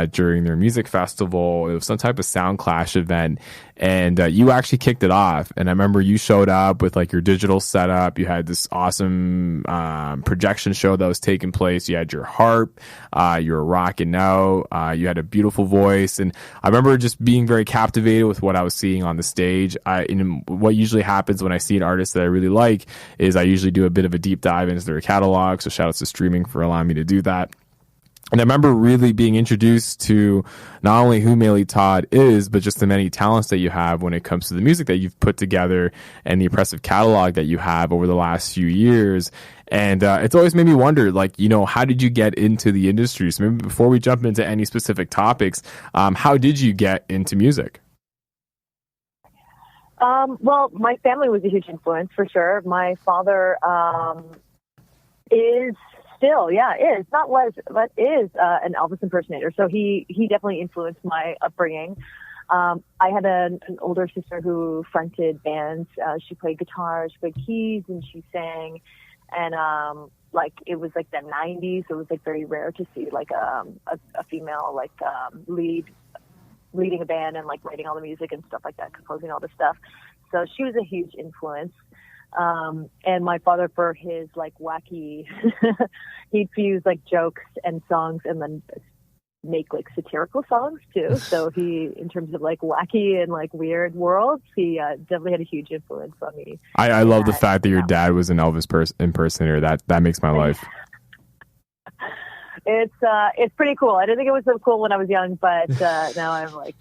Speaker 3: during their music festival. It was some type of sound clash event, and you actually kicked it off. And I remember you showed up with like your digital setup. You had this awesome projection show that was taking place. You had your harp, you were rocking out, you had a beautiful voice, and I remember just being very captivated with what I was seeing on the stage. What usually happens when I see an artist that I really like is I usually do a bit of a deep dive into their catalog. So shout outs to streaming for allowing me to do that. And I remember really being introduced to not only who Maylee Todd is, but just the many talents that you have when it comes to the music that you've put together and the impressive catalog that you have over the last few years. And it's always made me wonder, like, you know, how did you get into the industry? So maybe before we jump into any specific topics, how did you get into music?
Speaker 7: Well, my family was a huge influence for sure. My father is an Elvis impersonator. So he definitely influenced my upbringing. I had an older sister who fronted bands. She played guitar, she played keys, and she sang. And it was like the 90s, so it was like very rare to see like a female like leading a band and like writing all the music and stuff like that, composing all the stuff. So she was a huge influence. And my father, for his like wacky, he'd fuse like jokes and songs and then make like satirical songs too. So he, in terms of like wacky and like weird worlds, he definitely had a huge influence on me.
Speaker 3: I love the fact that your dad was an Elvis impersonator. That makes my life.
Speaker 7: It's pretty cool. I didn't think it was so cool when I was young, but now I'm like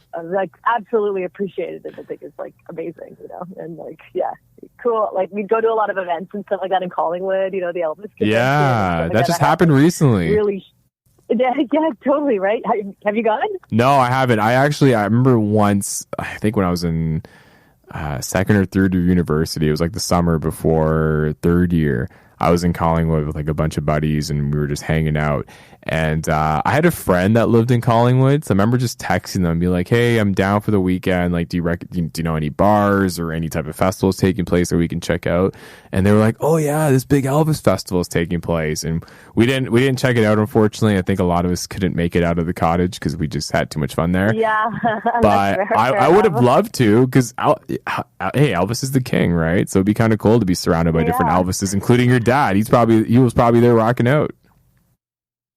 Speaker 7: absolutely appreciated it. I think it's like amazing, you know, and like, yeah, cool. Like we'd go to a lot of events and stuff like that in Collingwood, you know, the Elvis convention.
Speaker 3: Yeah, that just happened recently.
Speaker 7: Really. Yeah, totally, right? Have you gone?
Speaker 3: No, I haven't. I remember once, I think when I was in second or third year university, it was like the summer before third year, I was in Collingwood with like a bunch of buddies and we were just hanging out. And I had a friend that lived in Collingwood, so I remember just texting them and be like, hey, I'm down for the weekend. Like, do you know any bars or any type of festivals taking place that we can check out? And they were like, oh yeah, this big Elvis festival is taking place. And we didn't check it out, unfortunately. I think a lot of us couldn't make it out of the cottage because we just had too much fun there.
Speaker 7: Yeah.
Speaker 3: But I would have loved to, because hey, Elvis is the king, right? So it'd be kind of cool to be surrounded by different Elvises, including your dad. He was probably there rocking out.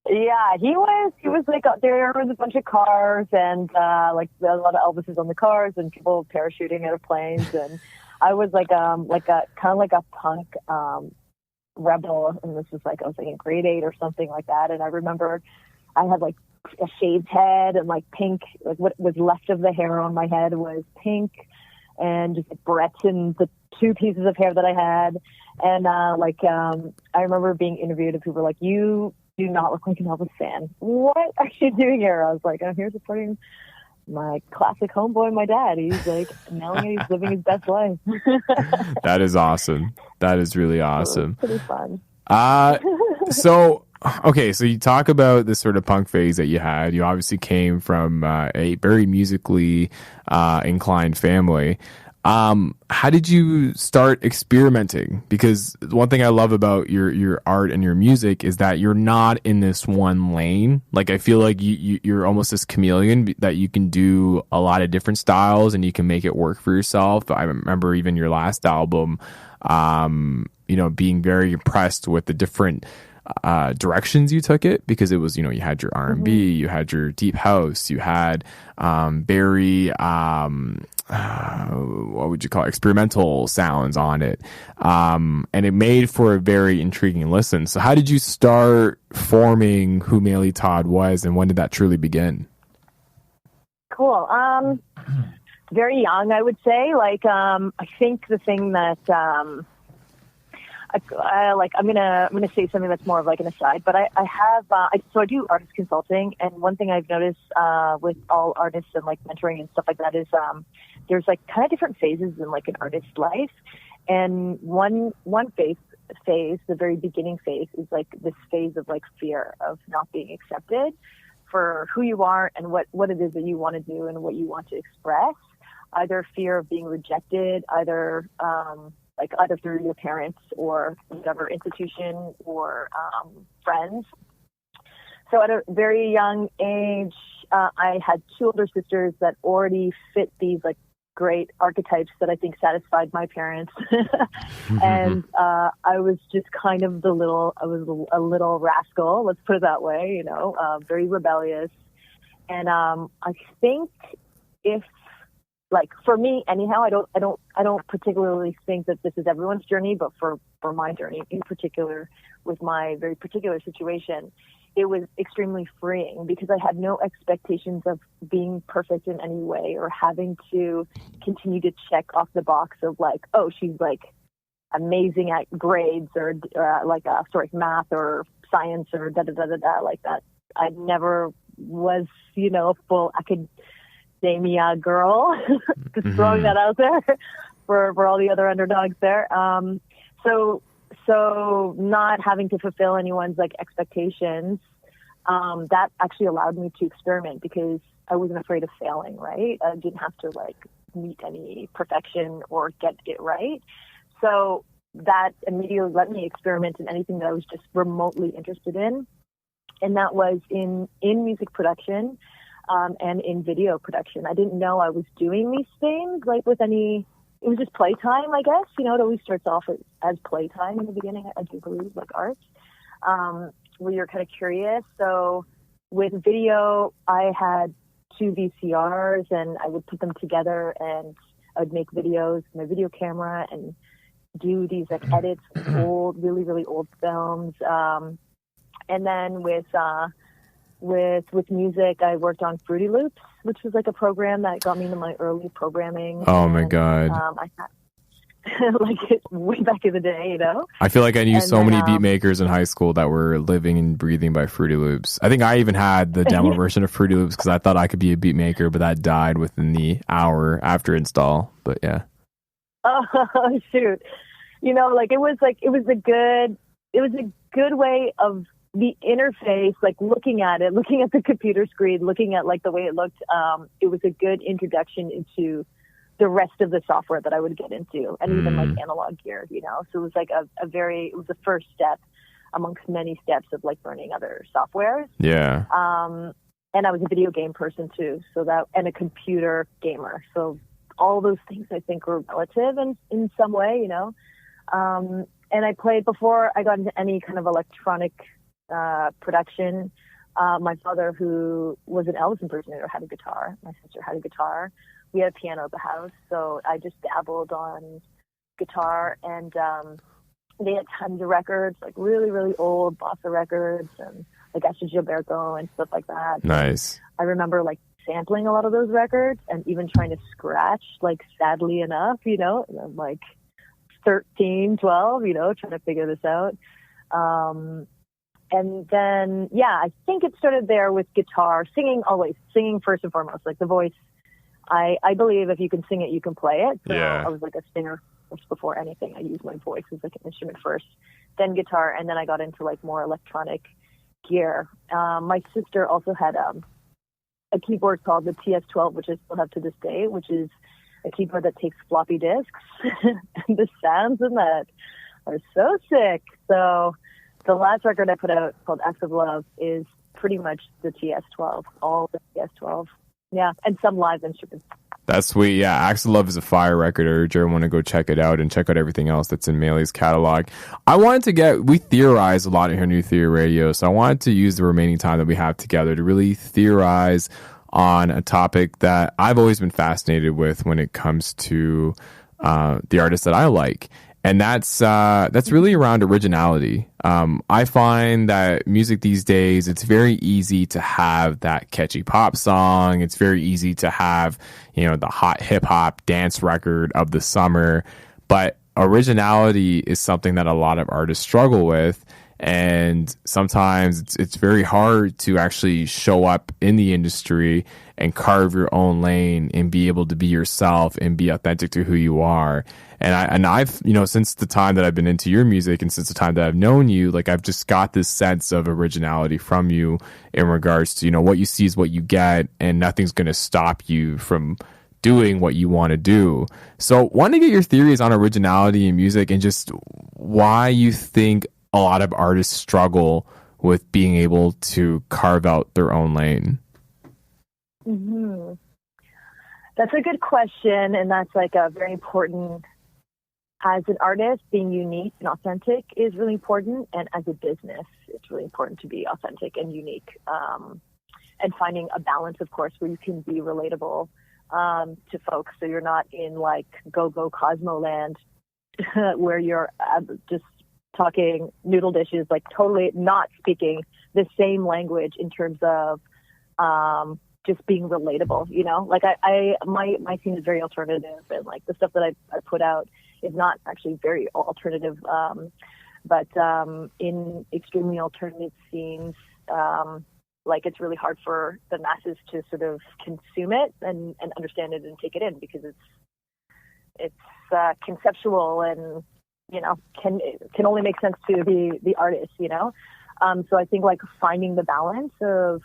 Speaker 7: Yeah, he was like there was a bunch of cars and like a lot of Elvises on the cars and people parachuting out of planes, and I was like a kind of like a punk rebel, and this was like I was like in grade 8 or something like that, and I remember I had like a shaved head and like pink, like what was left of the hair on my head was pink, and just like barrettes in the 2 pieces of hair that I had, and I remember being interviewed and people were like, "You do not look like an Elvis fan. What are you doing here?" I was like, "I'm here supporting my classic homeboy, my dad. He's like nailing it. He's living his best life.
Speaker 3: That is awesome. That is really awesome.
Speaker 7: Pretty fun.
Speaker 3: So you talk about this sort of punk phase that you had. You obviously came from a very musically inclined family. How did you start experimenting? Because one thing I love about your art and your music is that you're not in this one lane. Like, I feel like you're almost this chameleon that you can do a lot of different styles and you can make it work for yourself. I remember even your last album, being very impressed with the different directions you took it, because it was, you had your R&B, you had your deep house, you had very what would you call it? Experimental sounds on it, and it made for a very intriguing listen. So how did you start forming who Maylee Todd was, and when did that truly begin?
Speaker 7: Cool. Very young, I would say. Like, I think the thing that I'm gonna say something that's more of like an aside, but I do artist consulting, and one thing I've noticed with all artists and like mentoring and stuff like that is there's like kind of different phases in like an artist's life, and one phase, the very beginning phase, is like this phase of like fear of not being accepted for who you are and what it is that you want to do and what you want to express. Either fear of being rejected, either through your parents or whatever institution or friends. So at a very young age, I had two older sisters that already fit these like great archetypes that I think satisfied my parents. And I was just kind of a little rascal, let's put it that way, very rebellious. And I think for me anyhow, I don't particularly think that this is everyone's journey, but for my journey in particular, with my very particular situation, it was extremely freeing because I had no expectations of being perfect in any way or having to continue to check off the box of like, oh, she's like amazing at grades or math or science or like that. I never was, full academia girl. Just throwing that out there for all the other underdogs there. So not having to fulfill anyone's like expectations, that actually allowed me to experiment because I wasn't afraid of failing, right? I didn't have to like meet any perfection or get it right. So that immediately let me experiment in anything that I was just remotely interested in. And that was in music production, and in video production. I didn't know I was doing these things like it was just playtime, I guess. It always starts off as playtime in the beginning, I do believe, like arts, where you're kind of curious. So with video, I had 2 VCRs and I would put them together and I would make videos with my video camera and do these like edits of old, really, really old films. And then with music, I worked on Fruity Loops, which was like a program that got me into my early programming.
Speaker 3: Oh my God.
Speaker 7: I had like way back in the day,
Speaker 3: I feel like I knew so many beat makers in high school that were living and breathing by Fruity Loops. I think I even had the demo version of Fruity Loops because I thought I could be a beat maker, but that died within the hour after install. But yeah.
Speaker 7: Oh shoot. It was a good way of the interface, like looking at the computer screen, looking at like the way it looked. It was a good introduction into the rest of the software that I would get into, and even like analog gear, So it was like it was the first step amongst many steps of like learning other softwares.
Speaker 3: Yeah.
Speaker 7: And I was a video game person too, and a computer gamer. So all those things I think were relative in some way, And I played before I got into any kind of electronic production. My father, who was an Elvis impersonator, had a guitar. My sister had a guitar. We had a piano at the house, so I just dabbled on guitar. And they had tons of records, like really, really old bossa records, and like Esther Gilberto and stuff like that.
Speaker 3: Nice.
Speaker 7: I remember like sampling a lot of those records, and even trying to scratch, like sadly enough, and I'm like 13, 12, trying to figure this out. And then, yeah, I think it started there with guitar, singing always, singing first and foremost, like the voice. I believe if you can sing it, you can play it. So
Speaker 3: Yeah.
Speaker 7: I was like a singer first before anything. I used my voice as like an instrument first, then guitar, and then I got into like more electronic gear. My sister also had a keyboard called the TS12, which I still have to this day, which is a keyboard that takes floppy disks. And the sounds in that are so sick. So the last record I put out called Acts of Love is pretty much the TS12, all the TS12. Yeah, and some live instruments.
Speaker 3: That's sweet. Yeah, Acts of Love is a fire record. I urge everyone to go check it out and check out everything else that's in Maylee's catalog. We theorize a lot in here, New Theory Radio, so I wanted to use the remaining time that we have together to really theorize on a topic that I've always been fascinated with when it comes to the artists that I like. And that's really around originality. I find that music these days, it's very easy to have that catchy pop song. It's very easy to have, the hot hip hop dance record of the summer. But originality is something that a lot of artists struggle with. And sometimes it's very hard to actually show up in the industry and carve your own lane and be able to be yourself and be authentic to who you are. And I've, since the time that I've been into your music and since the time that I've known you, like I've just got this sense of originality from you in regards to, what you see is what you get, and nothing's going to stop you from doing what you want to do. So want to get your theories on originality in music and just why you think a lot of artists struggle with being able to carve out their own lane.
Speaker 7: Mm-hmm. That's a good question, and that's like a very important. As an artist, being unique and authentic is really important, and as a business, it's really important to be authentic and unique, and finding a balance, of course, where you can be relatable to folks, so you're not in like go Cosmo land where you're just talking noodle dishes, like totally not speaking the same language in terms of just being relatable, like my scene is very alternative, and like the stuff that I put out is not actually very alternative, but in extremely alternative scenes, like it's really hard for the masses to sort of consume it and understand it and take it in, because it's conceptual and can only make sense to the artist, so I think like finding the balance of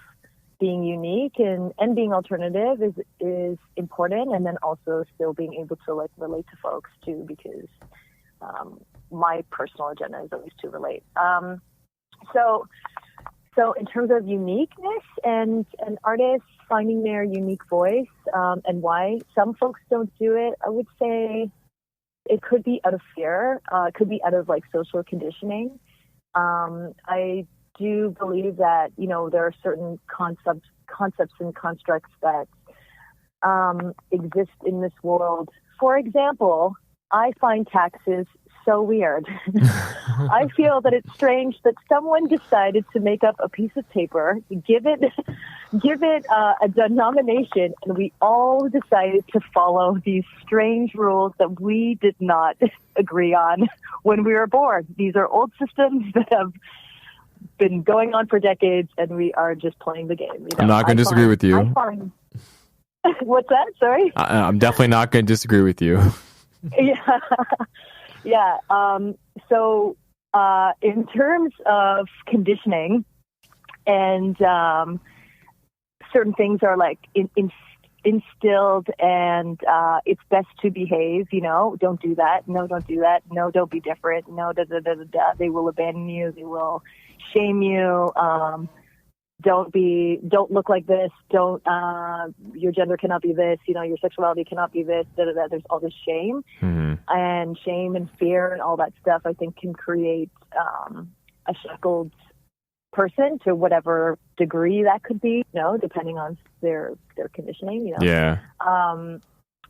Speaker 7: being unique and being alternative is important, and then also still being able to like relate to folks too, because my personal agenda is always to relate. So in terms of uniqueness and artists finding their unique voice, and why some folks don't do it, I would say it could be out of fear. It could be out of like social conditioning. I do believe that, there are certain concepts and constructs that exist in this world. For example, I find taxes so weird. I feel that it's strange that someone decided to make up a piece of paper, give it a denomination, and we all decided to follow these strange rules that we did not agree on when we were born. These are old systems that have been going on for decades, and we are just playing the game.
Speaker 3: I'm not going to disagree with you.
Speaker 7: What's that? Sorry?
Speaker 3: I'm definitely not going to disagree with you.
Speaker 7: Yeah. Yeah. So in terms of conditioning, and certain things are like instilled, and it's best to behave, don't do that. No, don't do that. No, don't be different. No, they will abandon you. They will shame you. Don't look like this. Your gender cannot be this, your sexuality cannot be this, There's all this shame, and shame and fear and all that stuff, I think, can create a shackled person to whatever degree that could be, depending on their conditioning,
Speaker 3: Yeah.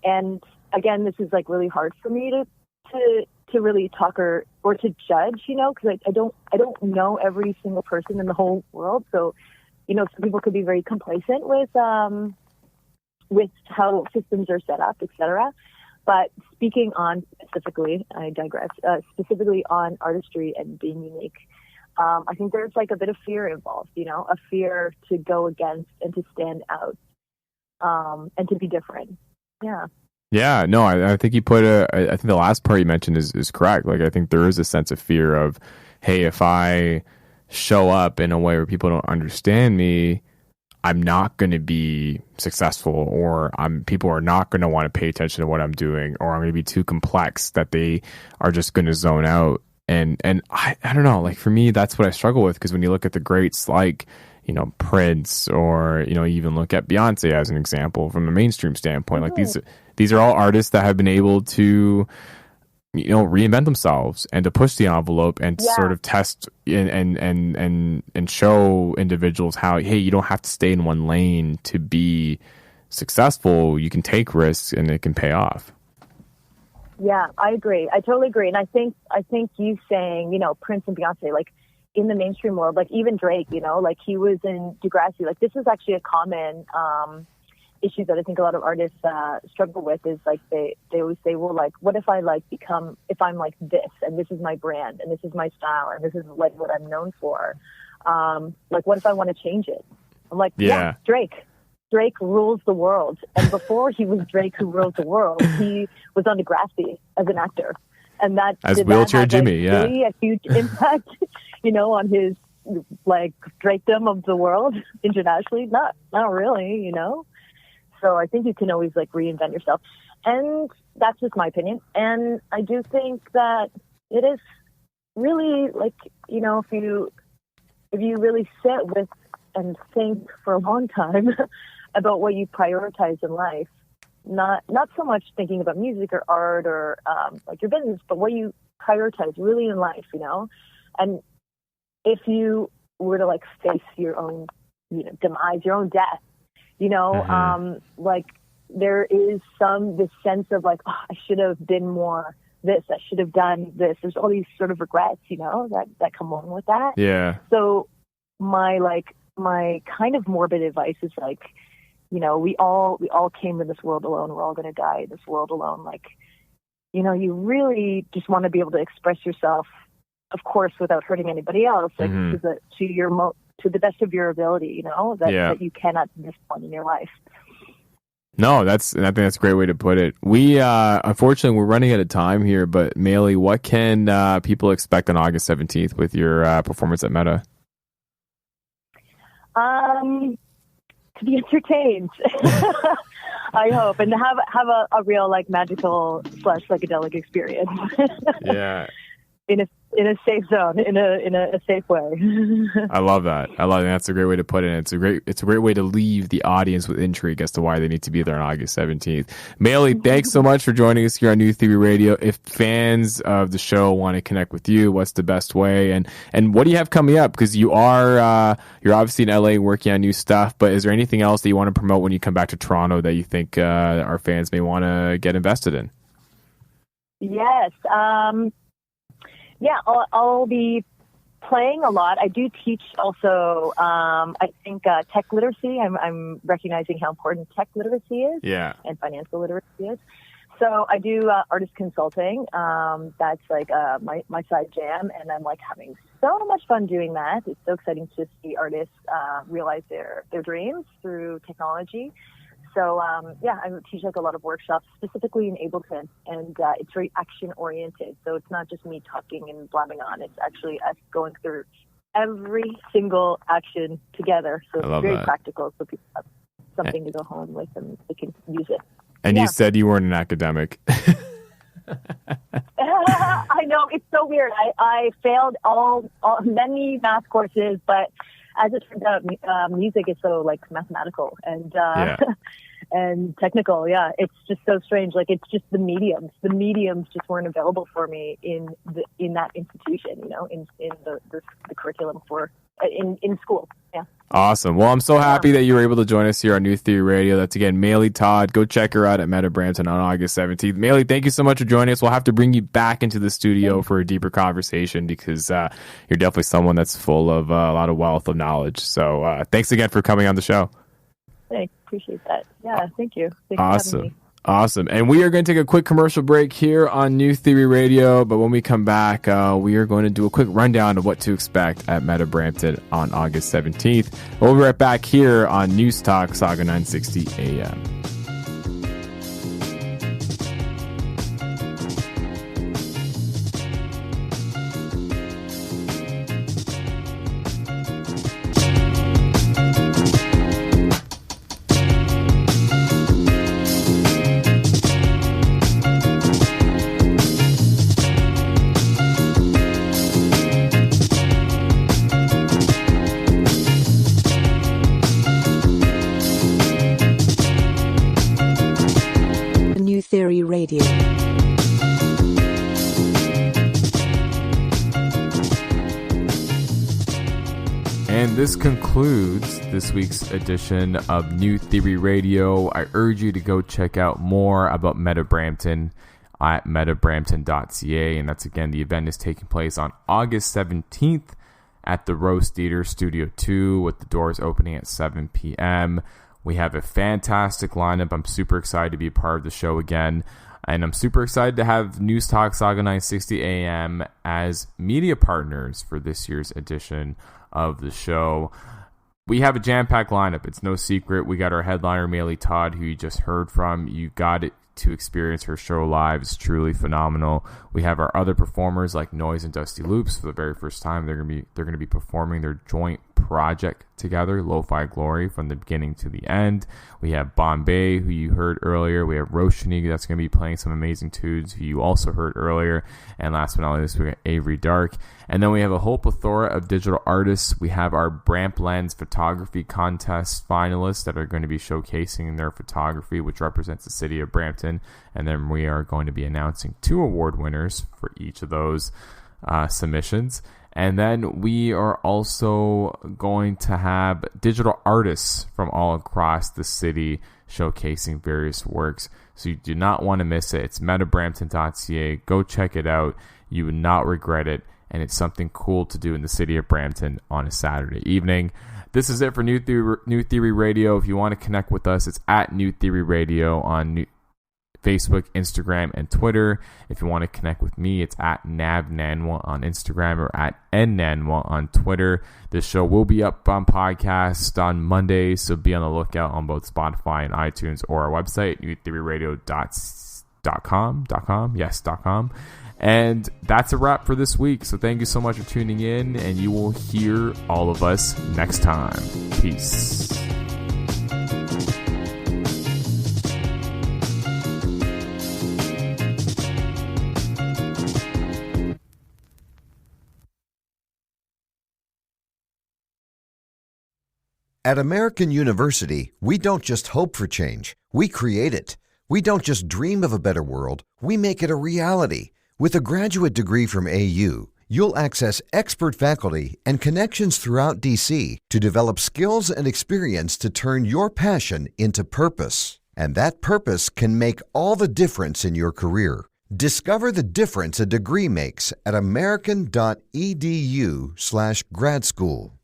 Speaker 7: And again, this is like really hard for me to really talk or to judge, because I don't know every single person in the whole world. So, some people could be very complacent with how systems are set up, etc. But speaking on specifically, I digress, specifically on artistry and being unique, I think there's like a bit of fear involved, you know, a fear to go against and to stand out, and to be different. Yeah.
Speaker 3: Yeah, no, I think you put I think the last part you mentioned is correct. Like, I think there is a sense of fear of, hey, if I show up in a way where people don't understand me, I'm not going to be successful, or people are not going to want to pay attention to what I'm doing, or I'm going to be too complex that they are just going to zone out. And I don't know, like, for me, that's what I struggle with, because when you look at the greats like, you know, Prince, or, you know, even look at Beyonce as an example from a mainstream standpoint, like these are all artists that have been able to, you know, reinvent themselves and to push the envelope and to sort of test and show individuals how, hey, you don't have to stay in one lane to be successful. You can take risks and it can pay off.
Speaker 7: Yeah, I agree. I totally agree. And I think you saying, you know, Prince and Beyonce, like, in the mainstream world, like even Drake, you know, like he was in Degrassi. Like, this is actually a common issue that I think a lot of artists struggle with, is like they always say, well, like, what if I like if I'm like this, and this is my brand, and this is my style, and this is like what I'm known for, like, what if I want to change it? I'm like, yeah, Drake rules the world. And before he was Drake who rules the world, he was on Degrassi as an actor, and that
Speaker 3: as Wheelchair Jimmy,
Speaker 7: really a huge impact, you know, on his like Drakedom of the world internationally. Not really, you know. So I think you can always like reinvent yourself, and that's just my opinion. And I do think that it is really, like, you know, if you really sit with and think for a long time about what you prioritize in life, not so much thinking about music or art or like your business, but what you prioritize really in life, you know. And if you were to like face your own, you know, demise, your own death, you know, like there is this sense of like, oh, I should have been more this, I should have done this. There's all these sort of regrets, you know, that come along with that.
Speaker 3: Yeah.
Speaker 7: So my kind of morbid advice is like, you know, we all came in this world alone. We're all going to die in this world alone. Like, you know, you really just want to be able to express yourself, of course, without hurting anybody else, like to the best of your ability, you know, that you can at this point in your life.
Speaker 3: No, I think that's a great way to put it. We, unfortunately, we're running out of time here, but Maylee, what can people expect on August 17th with your performance at META?
Speaker 7: To be entertained, I hope, and have a real like magical / psychedelic experience.
Speaker 3: Yeah.
Speaker 7: In a safe zone, in a safe way.
Speaker 3: I love that. That's a great way to put it. It's a great way to leave the audience with intrigue as to why they need to be there on August 17th. Maylee, thanks so much for joining us here on New Theory Radio. If fans of the show want to connect with you, what's the best way? And what do you have coming up? Because you're obviously in LA working on new stuff, but is there anything else that you want to promote when you come back to Toronto that you think our fans may want to get invested in?
Speaker 7: Yes. Yeah, I'll be playing a lot. I do teach also, I think, tech literacy. I'm recognizing how important tech literacy is, and financial literacy is. So I do artist consulting. That's like my side jam, and I'm like having so much fun doing that. It's so exciting to see artists realize their dreams through technology. So, I teach like a lot of workshops specifically in Ableton, and it's very action oriented. So it's not just me talking and blabbing on. It's actually us going through every single action together. So it's very practical, so people have something to go home with and they can use it.
Speaker 3: And you said you weren't an academic.
Speaker 7: I know, it's so weird. I failed many math courses, but as it turns out, music is so like mathematical and and technical. Yeah, it's just so strange. Like, it's just the mediums. The mediums just weren't available for me in that institution. You know, in the curriculum for in school. Yeah.
Speaker 3: Awesome. Well, I'm so happy that you were able to join us here on New Theory Radio. That's, again, Maylee Todd. Go check her out at META Brampton on August 17th. Maylee, thank you so much for joining us. We'll have to bring you back into the studio for a deeper conversation because you're definitely someone that's full of a lot of wealth of knowledge. So thanks again for coming on the show.
Speaker 7: I appreciate that. Yeah, thank you. Thanks
Speaker 3: awesome.
Speaker 7: for having me.
Speaker 3: Awesome. And we are going to take a quick commercial break here on New Theory Radio. But when we come back, we are going to do a quick rundown of what to expect at META Brampton on August 17th. We'll be right back here on News Talk Saga 960 AM.
Speaker 2: Theory Radio.
Speaker 3: And this concludes this week's edition of New Theory Radio. I urge you to go check out more about META Brampton at metabrampton.ca. And that's, again, the event is taking place on August 17th at the Rose Theater Studio 2 with the doors opening at 7 p.m. We have a fantastic lineup. I'm super excited to be a part of the show again. And I'm super excited to have News Talk Saga 960 AM as media partners for this year's edition of the show. We have a jam-packed lineup. It's no secret. We got our headliner, Maylee Todd, who you just heard from. You got it to experience her show live. It's truly phenomenal. We have our other performers like Noise and Dusty Loops for the very first time. They're gonna be performing their joint project together, Lo-Fi Glory, from the beginning to the end. We have Bombay, who you heard earlier. We have Roshanie, that's going to be playing some amazing tunes, who you also heard earlier. And last but not least, we got Avery Dark. And then we have a whole plethora of digital artists. We have our Bramplands Photography Contest finalists that are going to be showcasing their photography, which represents the city of Brampton. And then we are going to be announcing 2 award winners for each of those submissions. And then we are also going to have digital artists from all across the city showcasing various works. So you do not want to miss it. It's metabrampton.ca. Go check it out. You would not regret it. And it's something cool to do in the city of Brampton on a Saturday evening. This is it for New Theory Radio. If you want to connect with us, it's at New Theory Radio on Facebook, Instagram, and Twitter. If you want to connect with me, it's at Nav Nanwa on Instagram or at nnanwa on Twitter. This show will be up on podcast on Monday, so be on the lookout on both Spotify and iTunes or our website, newtheoryradio.com. And that's a wrap for this week. So thank you so much for tuning in, and you will hear all of us next time. Peace.
Speaker 1: At American University, we don't just hope for change, we create it. We don't just dream of a better world, we make it a reality. With a graduate degree from AU, you'll access expert faculty and connections throughout DC to develop skills and experience to turn your passion into purpose. And that purpose can make all the difference in your career. Discover the difference a degree makes at american.edu/grad school.